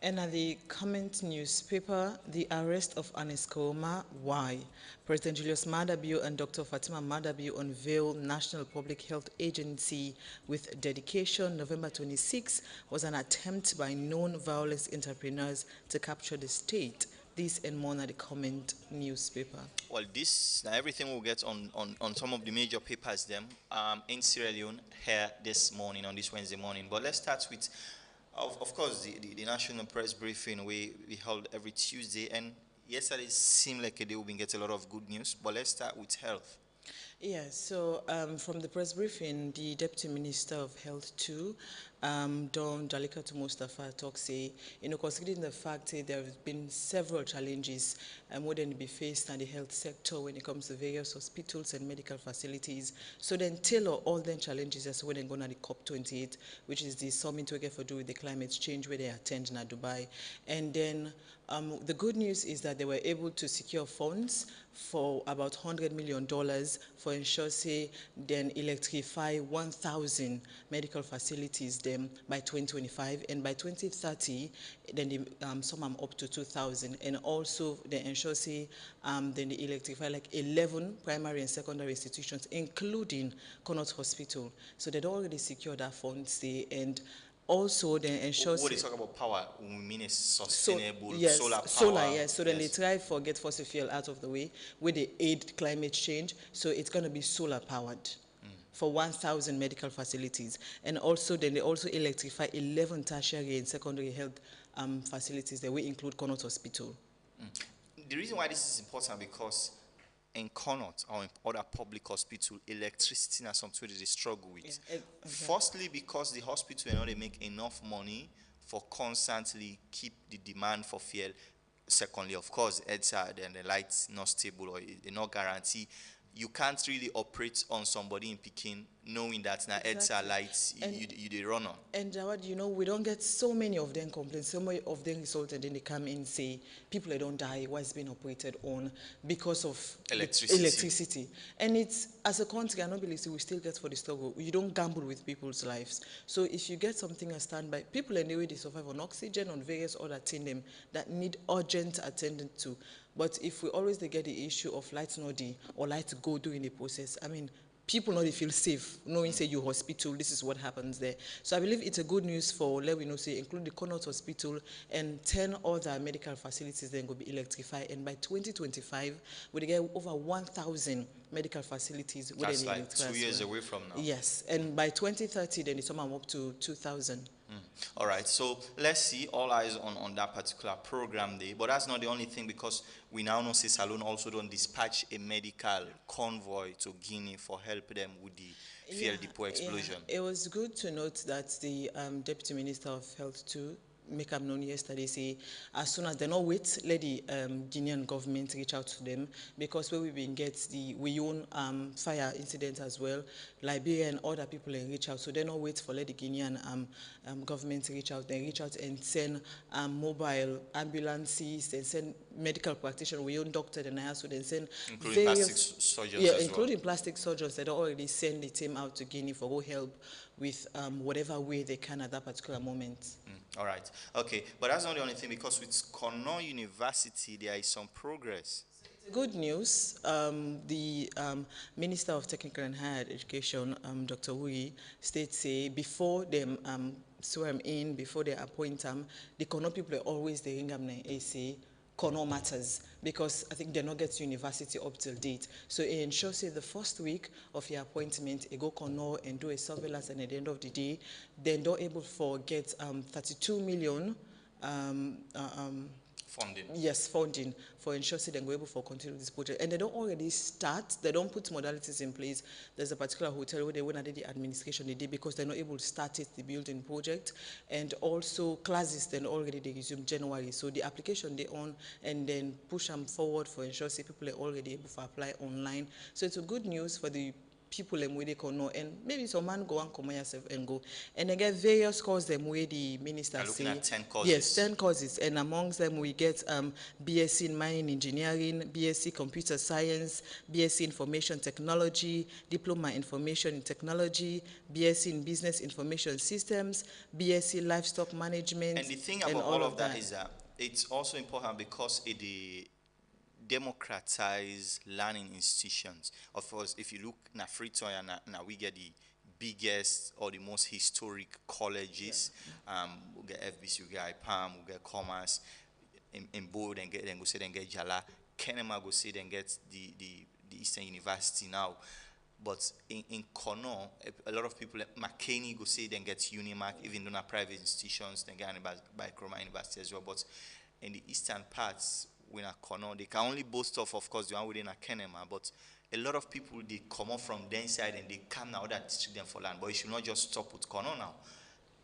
And at the Comment newspaper, the arrest of Anis Kouma, why? President Julius Maada Bio and Dr. Fatima Maada Bio unveil National Public Health Agency with dedication. November 26 was an attempt by known violence entrepreneurs to capture the state. This and more at the Comment newspaper. Well, this now everything we'll get on some of the major papers them in Sierra Leone here this morning, on this Wednesday morning. But let's start with of course, the national press briefing we held every Tuesday, and yesterday seemed like a day we get a lot of good news. But let's start with health. Yeah, so from the press briefing, the Deputy Minister of Health too, Don Jalikatu Mustafa talks say, considering the fact that there have been several challenges more than be faced in the health sector when it comes to various hospitals and medical facilities. So then tailor all the challenges as when they go to the COP28, which is the summit we get for do with the climate change where they attend in Dubai. And then the good news is that they were able to secure funds for about $100 million for ensure, say, then electrify 1,000 medical facilities them by 2025, and by 2030, then they, some up to 2,000, and also they ensure, say, then they electrify like 11 primary and secondary institutions, including Connaught Hospital. So they'd already secured that fund, say, and also they ensure. What they talk about power, we mean is sustainable yes, solar power. Solar, yes. So then they try for get fossil fuel out of the way, where they aid climate change. So it's going to be solar powered for 1,000 medical facilities, and also then they also electrify 11 tertiary and secondary health facilities that will include Connaught Hospital. The reason why this is important because in Connaught or in other public hospital, electricity is something they struggle with. Yeah, exactly. Firstly, because the hospital, they make enough money for constantly keep the demand for fuel. Secondly, of course, EDSA, then the light's not stable or not guarantee. You can't really operate on somebody in Peking knowing that now EDSA lights you they run on. And Jawad, we don't get so many of them complaints. So many of them resulted in they come in and say people don't die while it's being operated on because of electricity. And it's, as a country, I don't believe we still get for the struggle. You don't gamble with people's lives. So if you get something as standby, people anyway they survive on oxygen, on various other things that need urgent attendance to. But if we always get the issue of lights not day or lights go during the process, I mean, people know they feel safe knowing say you hospital, this is what happens there. So I believe it's a good news for let we know say include the Connaught Hospital and 10 other medical facilities then will be electrified, and by 2025 we get over 1,000 medical facilities. That's like 2 years away from now. Yes, and by 2030 then it's up to 2,000. All right, so let's see, all eyes on that particular program there. But that's not the only thing, because we now know Salone also don't dispatch a medical convoy to Guinea for help them with the fuel depot explosion. Yeah. It was good to note that the Deputy Minister of Health too make up known yesterday say as soon as they not wait, let the Guinean government reach out to them, because where we've been get the we own fire incident as well, Liberia and other people and reach out, so they not wait for let the Guinean government reach out. They reach out and send mobile ambulances and send medical practitioners, we own doctors and I so then send including plastic surgeons including plastic surgeons that already send the team out to Guinea for help with whatever way they can at that particular moment. All right. Okay. But that's not the only thing, because with Connaught University, there is some progress. Good news. The Minister of Technical and Higher Education, Dr. Wui, states say before them swear him in, before they appoint him, the Connaught people are always the ring them say Connaught matters, because I think they not get to university up till date. So it ensures say the first week of your appointment, you go Connaught and do a surveillance, and at the end of the day, then they're able to get 32 million funding. Yes, funding for ensuring they're able to continue this project. And they don't already start, they don't put modalities in place. There's a particular hotel where they went at the administration they did, because they're not able to start it, the building project. And also classes then already they resume January. So the application they on and then push them forward for ensuring people are already able to apply online. So it's a good news for the people them where they can know, and maybe some man go and come yourself and go. And they get various courses them where the minister looking say at 10 courses. Yes, 10 courses, and amongst them we get BSc in mining engineering, BSc computer science, BSc information technology, diploma information in technology, BSc in business information systems, BSc livestock management. And the thing about all of that is that it's also important because it democratize learning institutions. Of course, if you look na Freetown, now we get the biggest or the most historic colleges. We get FBC, we get IPAM, we get Commerce. In Bold, then go say then get Jala. Kenema go say then get the Eastern University now. But in Connaught, a lot of people, McKinney go say then get Unimac, even though not private institutions, then get by Kroma University as well. But in the eastern parts, when a Connaught, they can only boast of course, the one within a Kenema, but a lot of people, they come up from the inside and they come now other district them for land, but it should not just stop with Kono now.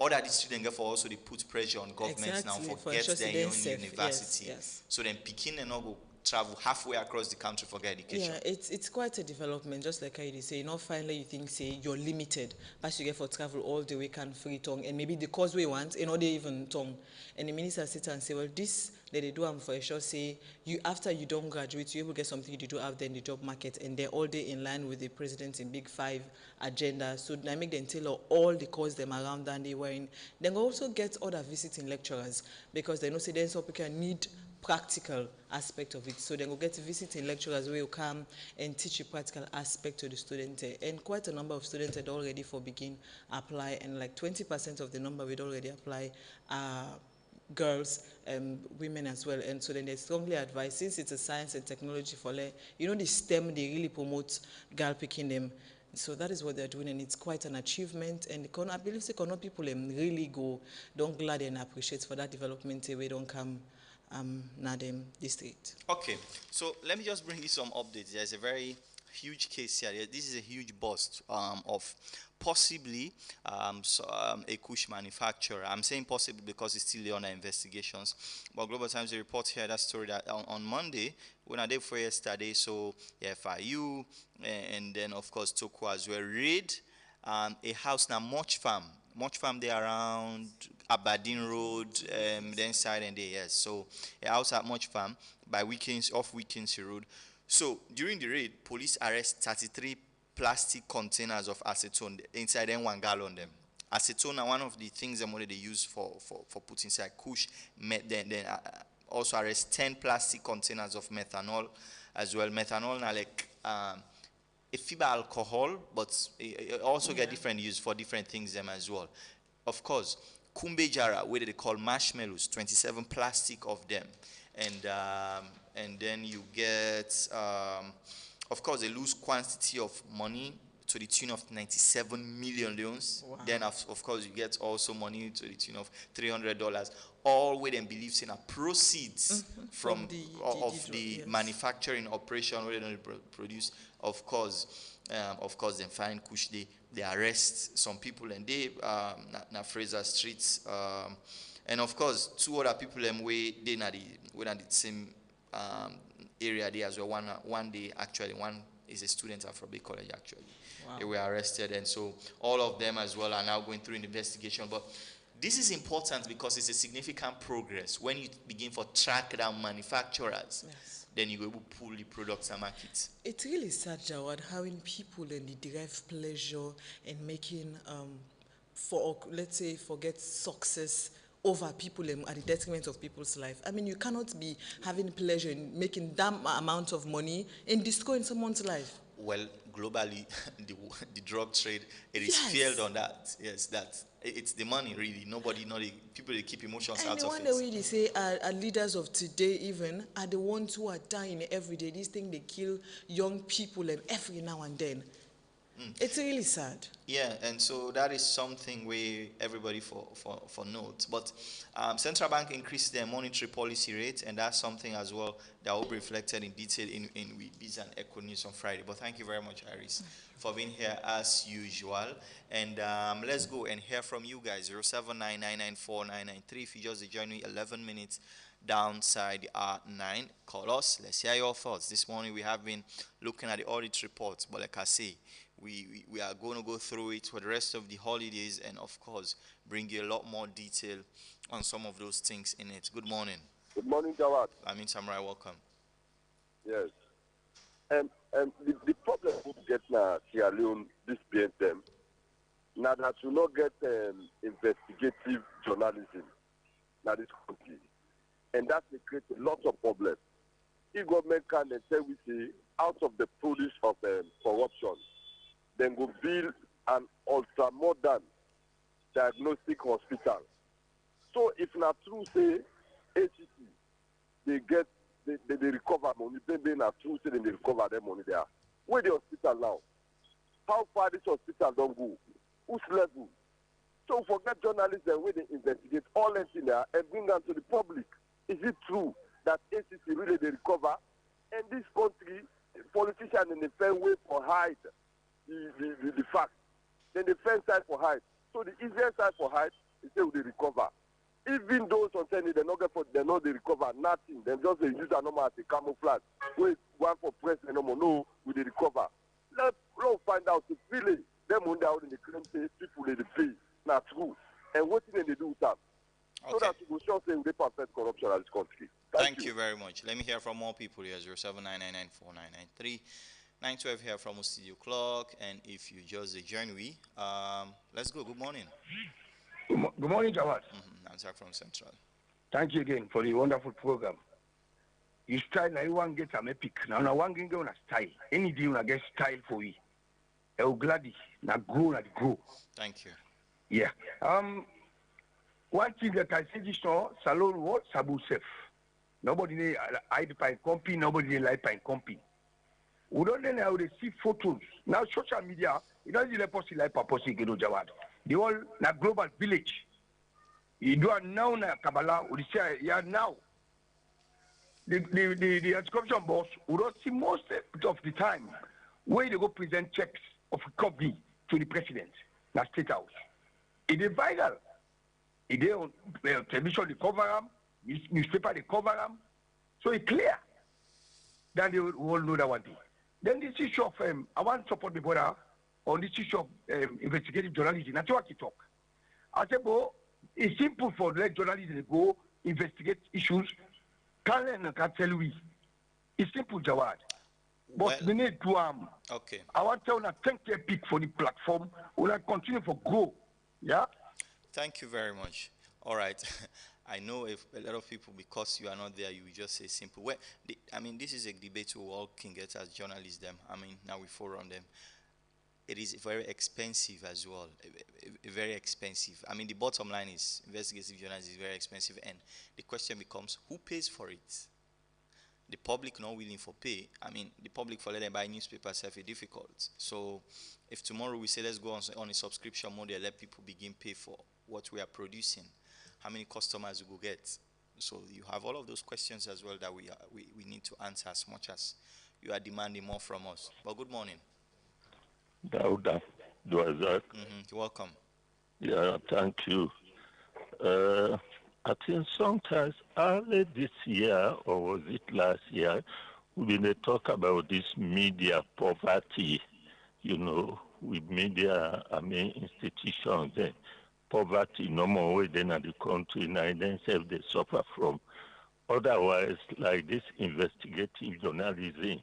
Other district them for also they put pressure on governments now Exactly, for for get ensure their own students safe. university. Yes. So then Pekin and all go travel halfway across the country for get education. Yeah, it's quite a development, just like how you say, finally you think, say, you're limited, but you get for travel all the way can free tongue, and maybe the causeway ones, and all they even tongue. And the minister sit and say, well, this, they do for sure, say, you after you don't graduate, you will get something you do out there in the job market, and they're all day in line with the president in Big Five agenda. So I make them tailor all the course them around that they were in. Then also get other visiting lecturers, because they know, say, then some people need practical aspect of it. So then we'll get to visiting lecturers where you come and teach you practical aspect to the student. And quite a number of students had already for begin apply, and like 20% of the number would already apply are girls and women as well. And so then they strongly advise, since it's a science and technology for the STEM, they really promote girl picking them. So that is what they're doing, and it's quite an achievement. And I believe Kono people really don't glad and appreciate for that development. We don't come Nadem district. Okay, so let me just bring you some updates. There's a very huge case here. This is a huge bust of possibly a Kush manufacturer. I'm saying possibly because it's still under investigations. But Global Times, they report here that story that on Monday, when I did for yesterday, so FIU and then of course Toko as well, raid a house now, Much Farm there around Aberdeen Road, the inside and there, yes. So a house at Much Farm by weekends, off weekends road. So during the raid, police arrest 33 plastic containers of acetone inside them 1 gallon them. Acetone are one of the things that they use for putting inside kush. Then also arrest 10 plastic containers of methanol as well. Methanol now like a fiber alcohol, but it also get different use for different things them as well. Of course, Kumbe Jara, where they call marshmallows, 27 plastic of them. And then you get, of course, a loose quantity of money to the tune of 97 million leons. Wow. Then, of course, you get also money to the tune of $300. All with them believes in a proceeds from the manufacturing operation where they produce. Of course, they find Kush. They arrest some people and they na Fraser Streets. And of course, 2 other people they na the same area there as well. One day actually, one is a student at Afrobe College actually. Wow. They were arrested, and so all of them as well are now going through an investigation. But this is important because it's a significant progress. When you begin to track down manufacturers, then you go able to pull the products and markets. It's really sad, Jawad, how in people and they derive pleasure in making, let's say, forget success over people at the detriment of people's life. I mean, you cannot be having pleasure in making that amount of money and destroying someone's life. Well, globally, the drug trade, it is failed on that. Yes, it's the money really. People, they keep emotions out of it. And the one way they say are leaders of today even are the ones who are dying every day. This thing, they kill young people every now and then. It's really sad. Yeah, and so that is something where everybody for note. But central bank increased their monetary policy rate, and that's something as well that will be reflected in detail in Biz and Echo News on Friday. But thank you very much, Iris, for being here as usual. And let's go and hear from you guys. 079994993. If you just join me 11 minutes downside R9, call us. Let's hear your thoughts. This morning we have been looking at the audit reports, but like I say, we are going to go through it for the rest of the holidays and, of course, bring you a lot more detail on some of those things in it. Good morning. Good morning, Jawad. Amin Samurai, welcome. Yes. The problem we get now, Sierra Leone, this BNTM, now that you not get investigative journalism in this country. And that will create a lot of problems. If government can say we say out of the produce of corruption, then go build an ultra-modern diagnostic hospital. So if not true, say, ACC, they recover money, then not true, say they recover their money there. Where the hospital now? How far this hospital don't go? Whose level? So forget journalism where they investigate all that in there and bring them to the public. Is it true that ACC really they recover? And this country, politicians and they find way for hide the fact. Then they find side for hide. So the easiest side for hide is say they recover. Even those on telling they not get for they know they recover nothing. Then just they use a normal as a camouflage. Wait, one for president no more. No, we they recover. Let's find out if really them when they out in the claim say people they pay. Not true. And what did they do with that? So that we will show say they perfect corruption in this country. Thank you very much. Let me hear from more people here. 079994993. 912 here from Studio Clock. And if you just join we, let's go. Good morning. Good morning, Jawad. I'm Zach from Central. Thank you again for the wonderful program. You style now, you want to get some epic. Now one can go on a style. Any day you get style for you. I'm glad na grow. Thank you. Yeah. One thing that I say this now, salon what sabu safe. Nobody they hide by company, nobody they lie by company. We don't know how they see photos. Now social media, it doesn't let us like purpose get Jawad. The whole na global village. You do now na Kabbalah, we say yeah now. The anti-corruption boss would not see most of the time where they go present checks of recovery to the president, the State House. It is vital. It is on television, they cover them, newspaper, they cover them. So it's clear that they will all know that one thing. Then this issue of, I want to support the brother on this issue of investigative journalism. That's what he talk. I said, well, it's simple for the journalists to go investigate issues. Can tell we. It's simple, Jawad. But we need to okay. I want to thank you pick for the platform. We'll continue for grow. Yeah. Thank you very much. All right. I know if a lot of people, because you are not there, you will just say simple. Well, I mean, this is a debate we all can get as journalists. I mean, now we forum them. It is very expensive as well. Very expensive. I mean, the bottom line is investigative journalism is very expensive, and the question becomes, who pays for it? The public not willing for pay. I mean, the public for letting buy newspapers have it difficult. So, if tomorrow we say let's go on a subscription model, let people begin pay for what we are producing, how many customers we will get? So you have all of those questions as well that we need to answer as much as you are demanding more from us. But good morning. Dauda Duazak. You're welcome. Yeah, thank you. I think sometimes early this year, or was it last year, when they talk about this media poverty, you know, with media, I mean, institutions, poverty no more way than the country, now themselves they suffer from. Otherwise, like this investigative journalism,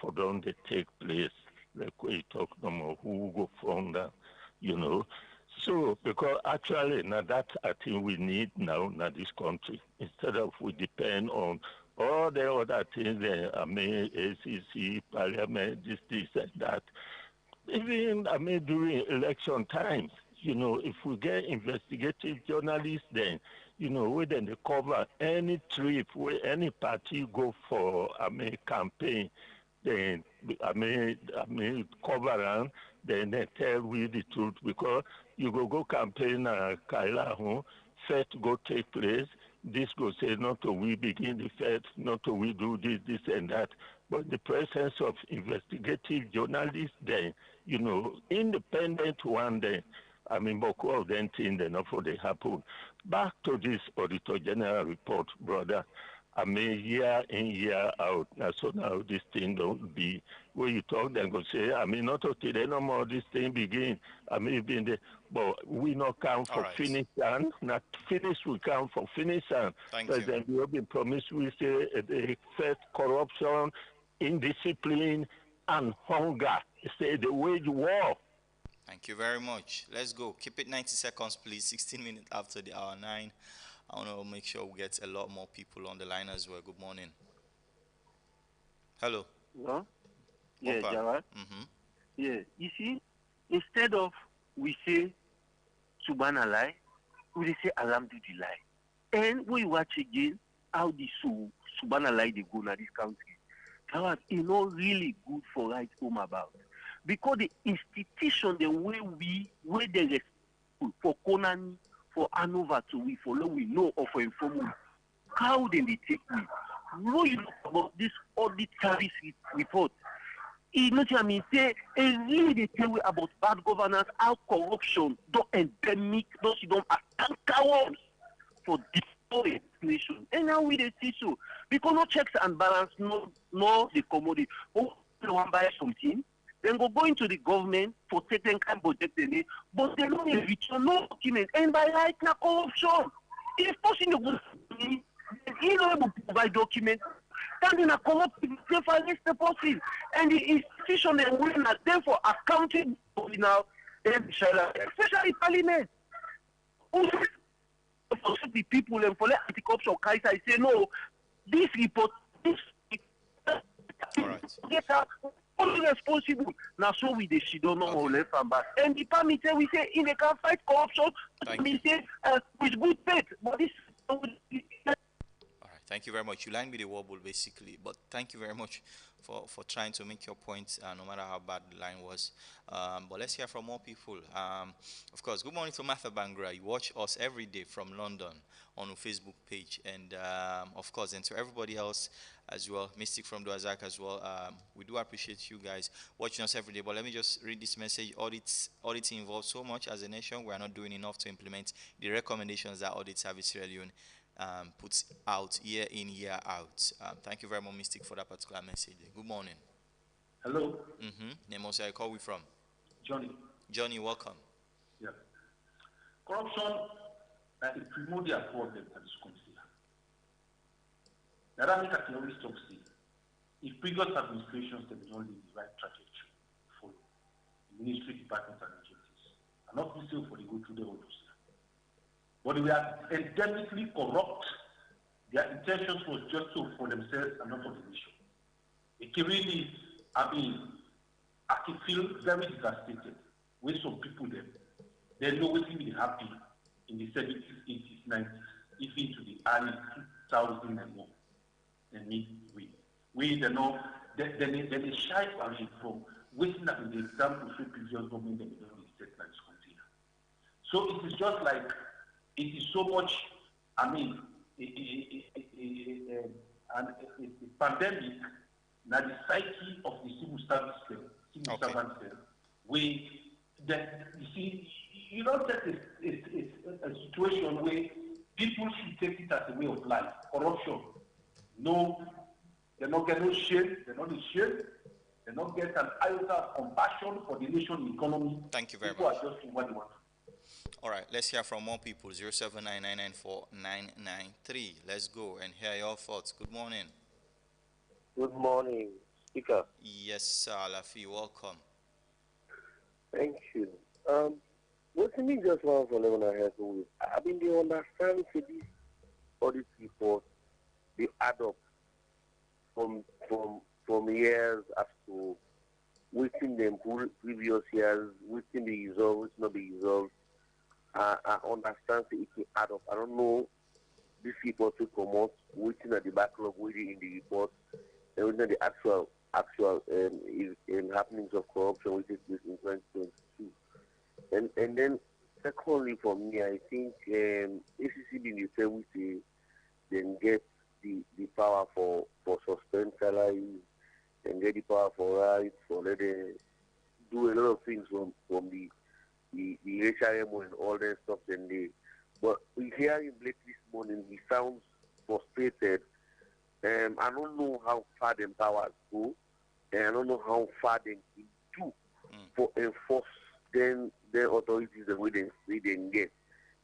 for them they take place, like we talk no more, who go from that, you know. So, because actually, now that I think we need now in this country, instead of we depend on all the other things, I mean, ACC, Parliament, this and that. Even, I mean, during election times, you know, if we get investigative journalists, then, you know, we then they cover any trip where any party go for, I mean, campaign, then, I mean, cover them, then they tell we the truth, because you go campaign Kaila, first go take place, this go say not to we begin the first, not to we do this and that. But the presence of investigative journalists then, you know, independent one day, I mean, Boko of them things they know for they happen. Back to this Auditor General report, brother. I mean, year in, year out. Now, so now this thing don't be where you talk, then go say, I mean, not today no more this thing begin. I mean, been the, but we not count for finish and not finish, we count for finish and President we have been promised we say the first corruption, indiscipline, and hunger. Say the wage war. Thank you very much. Let's go. Keep it 90 seconds, please. 16 minutes after the hour 9. I want to make sure we get a lot more people on the line as well. Good morning. Hello. Hello? Yeah, Opa. Jawad. Yeah, you see, instead of we say Subhanallah, we say Alhamdulillah. And we watch again how the Subhanallah they go in this country. Jawad, it's not really good for right home about. Because the institution, the way they respect for Konani, for Hanover to we follow, we know or for informal, how then they take we. Know you know about this audit service report. You know what I mean? Say, and really they tell you about bad governance, how corruption, don't endemic, don't you don't attack cowards for destroying the nation. And now we they see so. Because no checks and balance, no the commodity. Oh, they want buy something, then go into the government for certain kind of budget they need, but they don't have return no document. And by right now corruption. If possible, he not able to provide documents. Standing a corrupt for against the person, and the institution they will not them for accounting now, especially parliament. For the people and for the anti-corruption, I say no. This report, get out. Only responsible. Now so we they should don't know more left and back. And the parliament we say in they can fight corruption. We say with good faith, but this. Thank you very much. You line with the wobble basically, but thank you very much for trying to make your point, no matter how bad the line was. But let's hear from more people. Of course, good morning to Martha Bangra. You watch us every day from London on our Facebook page, and of course, and to everybody else as well, Mystic from Duazak as well. We do appreciate you guys watching us every day. But let me just read this message. Auditing involves so much as a nation. We are not doing enough to implement the recommendations that Audit Service Sierra Leone puts out year in, year out. Thank you very much, Mystic, for that particular message. Good morning. Hello. Name also I call we from? Johnny. Johnny, welcome. Yeah. Corruption is a primordial problem that is considered. That I can always talk see. If previous administrations have been on the right trajectory for the ministry, departments, and agencies, and not still for the go through the road. But they were endemically corrupt. Their intentions was just for themselves and not for the nation. It can really, I can feel very devastated with some people there. They know what will be happy in the 70s, 80s, 90s, even to the early 2001. And we they know they shy from waiting that in the example for previous government that we don't set like consider. So it is just like it is so much, a pandemic, now the psyche of the civil service servants, that you see, you don't take a situation where people should take it as a way of life. Corruption. No, they not get no shame, they not shame, they not get an iota of compassion for the nation economy. Thank you very people much. Are just doing what they want. All right, let's hear from more people. 079994993. Let's go and hear your thoughts. Good morning. Good morning, Speaker. Yes, sir, Lafi, welcome. Thank you. What to me just one for level I have with. I mean, they understand for this audit report, they add up from years as to waiting them previous years, waiting the result, waiting not the result. I understand that it can add up. I don't know this report to come out, waiting at the backlog, waiting in the report, and waiting at the actual happenings of corruption, which is this in 2022. And then secondly for me, I think ACC being the same way then get the power for suspend salaries and get the power for rights, for let them do a lot of things from the HRM and all that stuff. But we hear him late this morning, he sounds frustrated. I don't know how far them powers go, and I don't know how far they can do for enforce their authorities the way they get.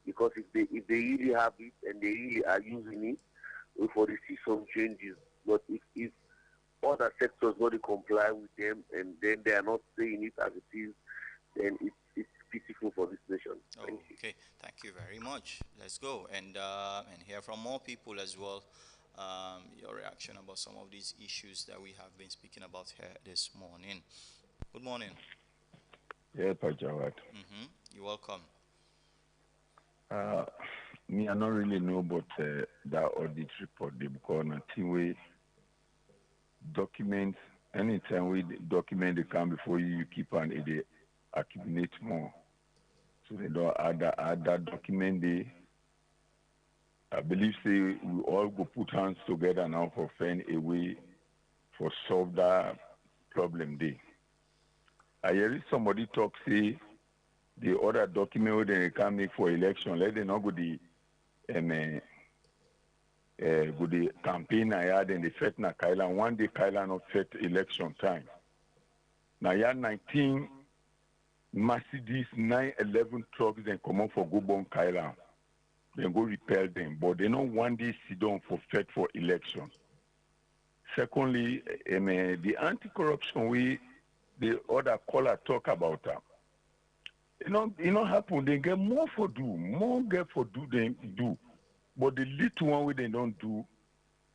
Because if they really have it and they really are using it, we for the see some changes. But if other sectors want to comply with them and then they are not saying it as it is, then it's pitiful for this nation. Thank you. Okay, thank you very much. Let's go and hear from more people as well. Your reaction about some of these issues that we have been speaking about here this morning. Good morning. Yeah, Pajawat. You're welcome. Me, I don't really know about that audit report because nothing we document, anytime we document the come before you keep on it, accumulate more. So they don't add that document there. I believe say we all go put hands together now for find a way for solve that problem there. I hear somebody talk, say, the other document where they can make for election, let them not go the campaign I had in the fet na Kaila. One day Kaila not fet election time. Now you had 19 Mercedes 911 trucks then come up for go bomb Kaila. Then go repel them. But they don't one day sit down for fet for election. Secondly, the anti-corruption way the other caller talk about them. You know happen, they get more for do, more get for do than do. But the little one where they don't do,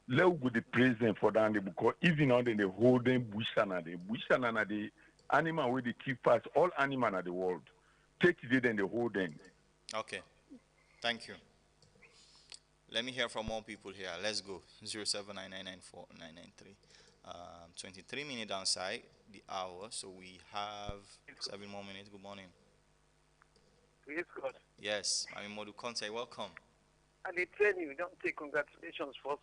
let go the president for that because even now they hold them bush and the animal where they keep fast, all animals in the world. Take it then they hold them. Okay. Thank you. Let me hear from more people here. Let's go. 079994993. 23 minutes downside the hour, so we have 7 more minutes. Good morning. Praise God. Yes, I'm Modu Conte. Welcome. And they tell you, don't take congratulations first.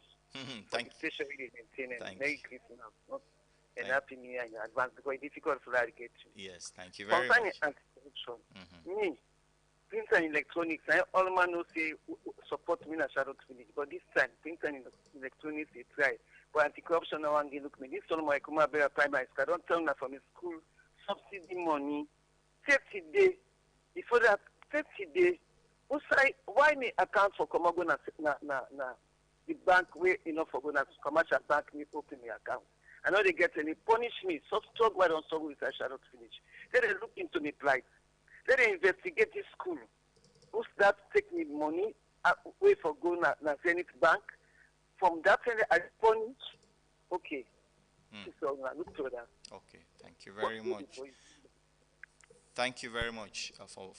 Thank you. Especially maintain Thank Merry Christmas, not and Happy New Year in advance because it's difficult for that to get to. Yes, thank you very much. Anti-corruption. Me, print and electronics, I all man know say support me in a shadow finish, but this time print and electronics they try. But anti-corruption now and look me. This one my Kuma Bear primary school. I don't tell them from the school subsidy money, 50 days. Before that 50 days. Why me account for Komago na the bank where enough for going to commercial bank me open the account. I know they get any punish me, so struggle I don't struggle with I shall not finish. Then they look into me plight. Then they investigate this school. Who start take me money wait for going na Zenith Bank. From that I punish. Okay. So I look to that. Okay, thank you very much. Thank you very much for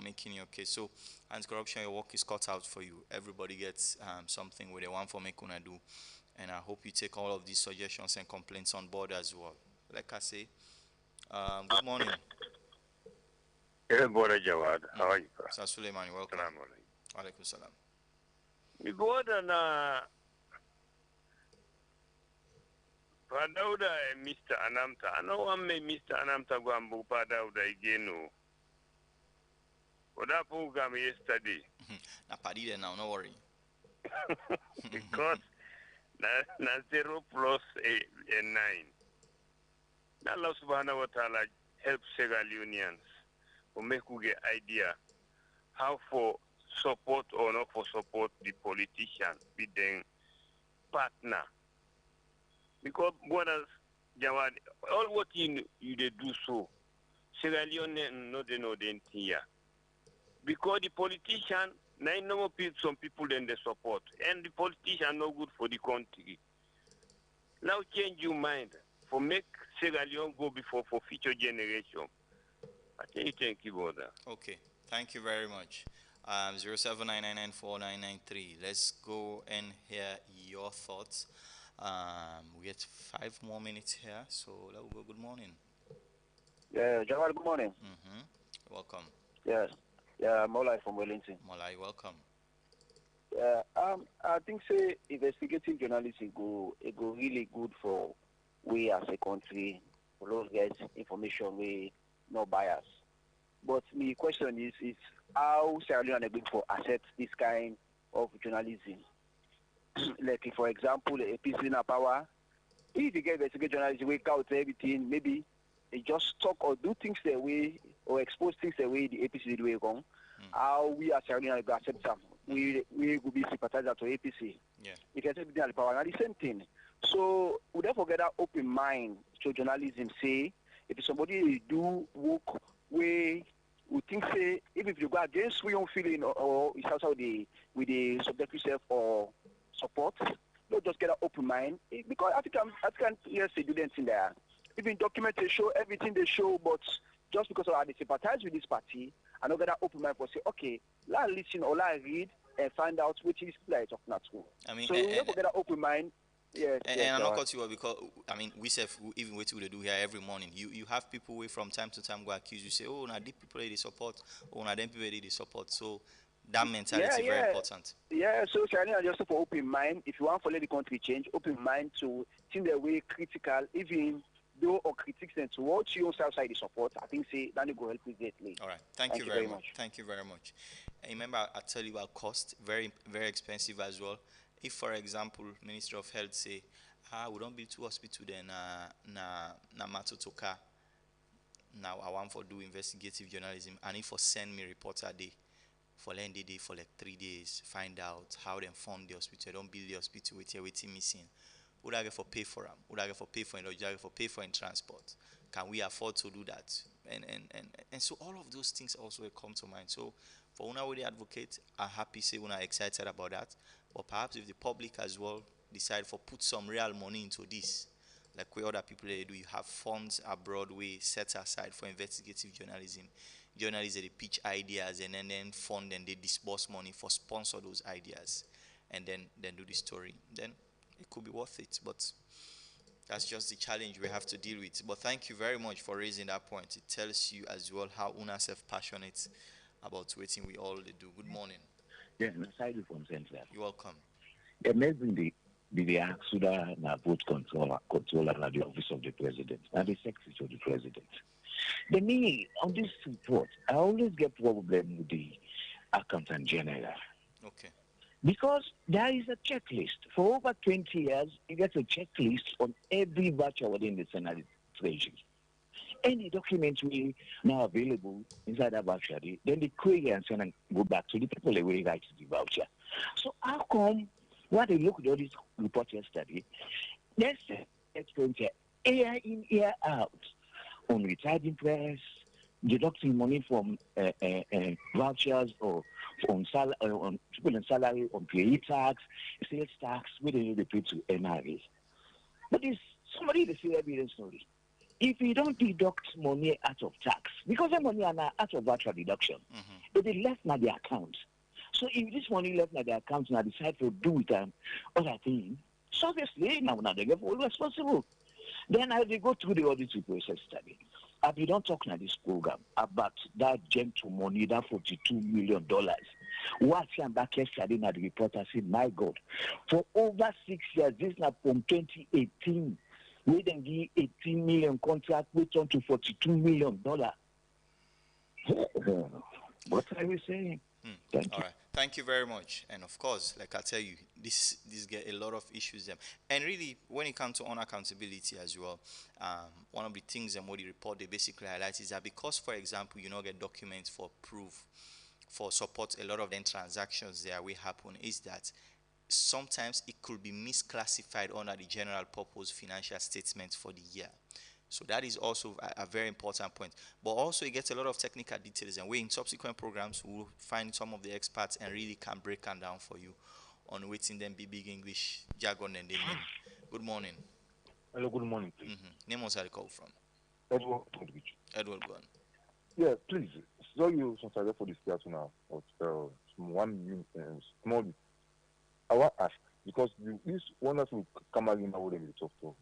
making your case. So, anti-corruption, your work is cut out for you. Everybody gets something where they want for make una do. And I hope you take all of these suggestions and complaints on board as well. Like I say, good morning. Good morning, Jawad. How are you? Sir Suleiman, welcome. Alaikum salam. We go on Padauda and Mr. Anamta. I know one may Mr. Anamta go and book Padauda again. What that program yesterday? Na Padida now, no worry. Because na 0 plus a 9. Now Allah subhanahu wa ta'ala help Segal unions to make you get idea how for support or not for support the politician with them partner. Because brothers, Jawad, all what you they do so, Sierra Leone no they know the here. Because the politician, some people then they support, and the politician no good for the country. Now change your mind for make Sierra Leone go before for future generation. Thank you, brother. Okay, thank you very much. 079994993. Let's go and hear your thoughts. We get 5 more minutes here, so let's go. Good morning. Yeah, Jamal, good morning. Welcome. Yeah, Molai from Wellington. Molai, welcome. Yeah, I think say investigative journalism go really good for we as a country for those guys information we no bias. But my question is how Sierra Leone are going to accept this kind of journalism? Like, for example, a piece in power, if you get investigative journalism, wake out everything, maybe they just talk or do things their way or expose things the way the APC did way wrong. How we as Sierra Leone accept them? We will be sympathizer to APC. Yeah. If you accept the power, now the same thing. So we therefore get that open mind to journalism. Say if somebody do work where we think say if you go against we own feeling or it's also with the subject yourself or support, don't just get an open mind because African yes students in there. Even document they show everything they show, but just because I sympathize with this party, I don't get that open mind for say, okay, let's listen or let's read and find out which is like talking at school. I mean, so you never get an open mind. Yes, and I'm not cut you off because I mean we self even what we do here every morning. You have people who from time to time go accuse you say, oh, now these people they support, oh, now them people they support. So that mentality very important. Yeah, so China just for open mind. If you want to let the country change, open mind to think the way critical, even do or critiques and towards you on Southside the support, I think say that will help you greatly. All right. Thank you very much. Thank you very much. And remember, I tell you about cost, very, very expensive as well. If, for example, Ministry of Health say, we don't build two hospitals then na Matotoka. Now I want for do investigative journalism, and if for send me reporter day for land day for like 3 days, find out how they fund the hospital, don't build the hospital with everything missing. Would I get for pay for them? Would I get for pay for it? Would I get for pay for in transport? Can we afford to do that? And so all of those things also come to mind. So for una with the advocate, I'm happy say una excited about that. But perhaps if the public as well decide for put some real money into this, like we other people they do, you have funds abroad we set aside for investigative journalism. Journalists they pitch ideas and then fund and they disburse money for sponsor those ideas, and then do the story. Then it could be worth it. But that's just the challenge we have to deal with. But thank you very much for raising that point. It tells you as well how una self passionate about waiting we all do. Good morning. Yeah, aside from Central. You're welcome. Amazing the Aksuda na vote controller at the office of the president and the secretary of the president. The me on this report, I always get problem with the accountant general. Okay. Because there is a checklist. For over 20 years, you get a checklist on every voucher within the Senate Treasury. Any document we now available inside that voucher, then the query and send and go back to the people that will write the voucher. So how come when they look at all these reports yesterday, let's say it's going to year in, year out on retired press, deducting money from vouchers or on people in salary, on PAE tax, sales tax, we don't pay to NRAs. But there's somebody that say evidence story. If you don't deduct money out of tax, because the money are out of voucher deduction, it is left na the account. So if this money left na the account and I decide to do with other thing, so obviously now they get all responsible. Then I will go through the audit process study. We don't talk in this program about that gentle money, that $42 million. What I'm back yesterday at the report, I said, my God, for over 6 years, this is not from 2018, we then give 18 million contract, we turn to $42 million. What are we saying? Thank you. All right. Thank you very much. And of course, like I tell you, this get a lot of issues them. And really, when it comes to unaccountability as well, one of the things and what the report they basically highlight is that because, for example, you get documents for proof, for support, a lot of them transactions there will happen is that sometimes it could be misclassified under the general purpose financial statement for the year. So that is also a very important point. But also it gets a lot of technical details, and we in subsequent programs will find some of the experts and really can break them down for you on waiting them be big English jargon and they mean. Good morning. Hello, good morning, please. Name was I call from? Edward. Edward, go on. Yeah, please. So you sorry for this question now, but small. I want to ask because this wonderful Kamalin already talked about.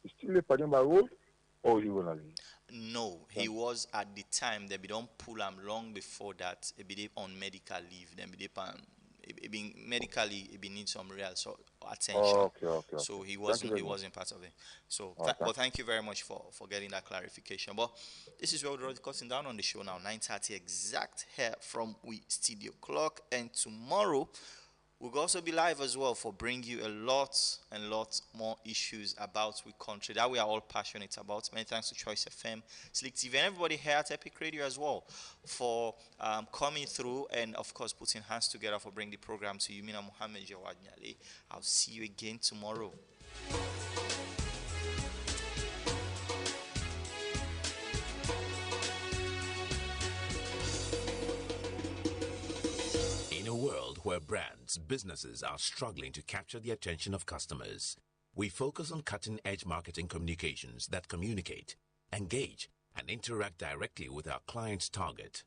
Is still a Padimba role? Or he will No, he was at the time that we don't pull him long before that. He be on medical leave. Then be medically he need some real attention. Okay. So he wasn't part of it. So, but thank you very much for getting that clarification. But this is where we're cutting down on the show now. 9:30 exact here from we studio clock, and tomorrow. We'll also be live as well for bring you a lot and lots more issues about we country that we are all passionate about. Many thanks to Choice FM, Slick TV, and everybody here at Epic Radio as well for coming through and, of course, putting hands together for bring the program to you. Mina Mohammed Jawad Nyale. I'll see you again tomorrow. In a world where brands, businesses are struggling to capture the attention of customers, we focus on cutting-edge marketing communications that communicate, engage, and interact directly with our client's target.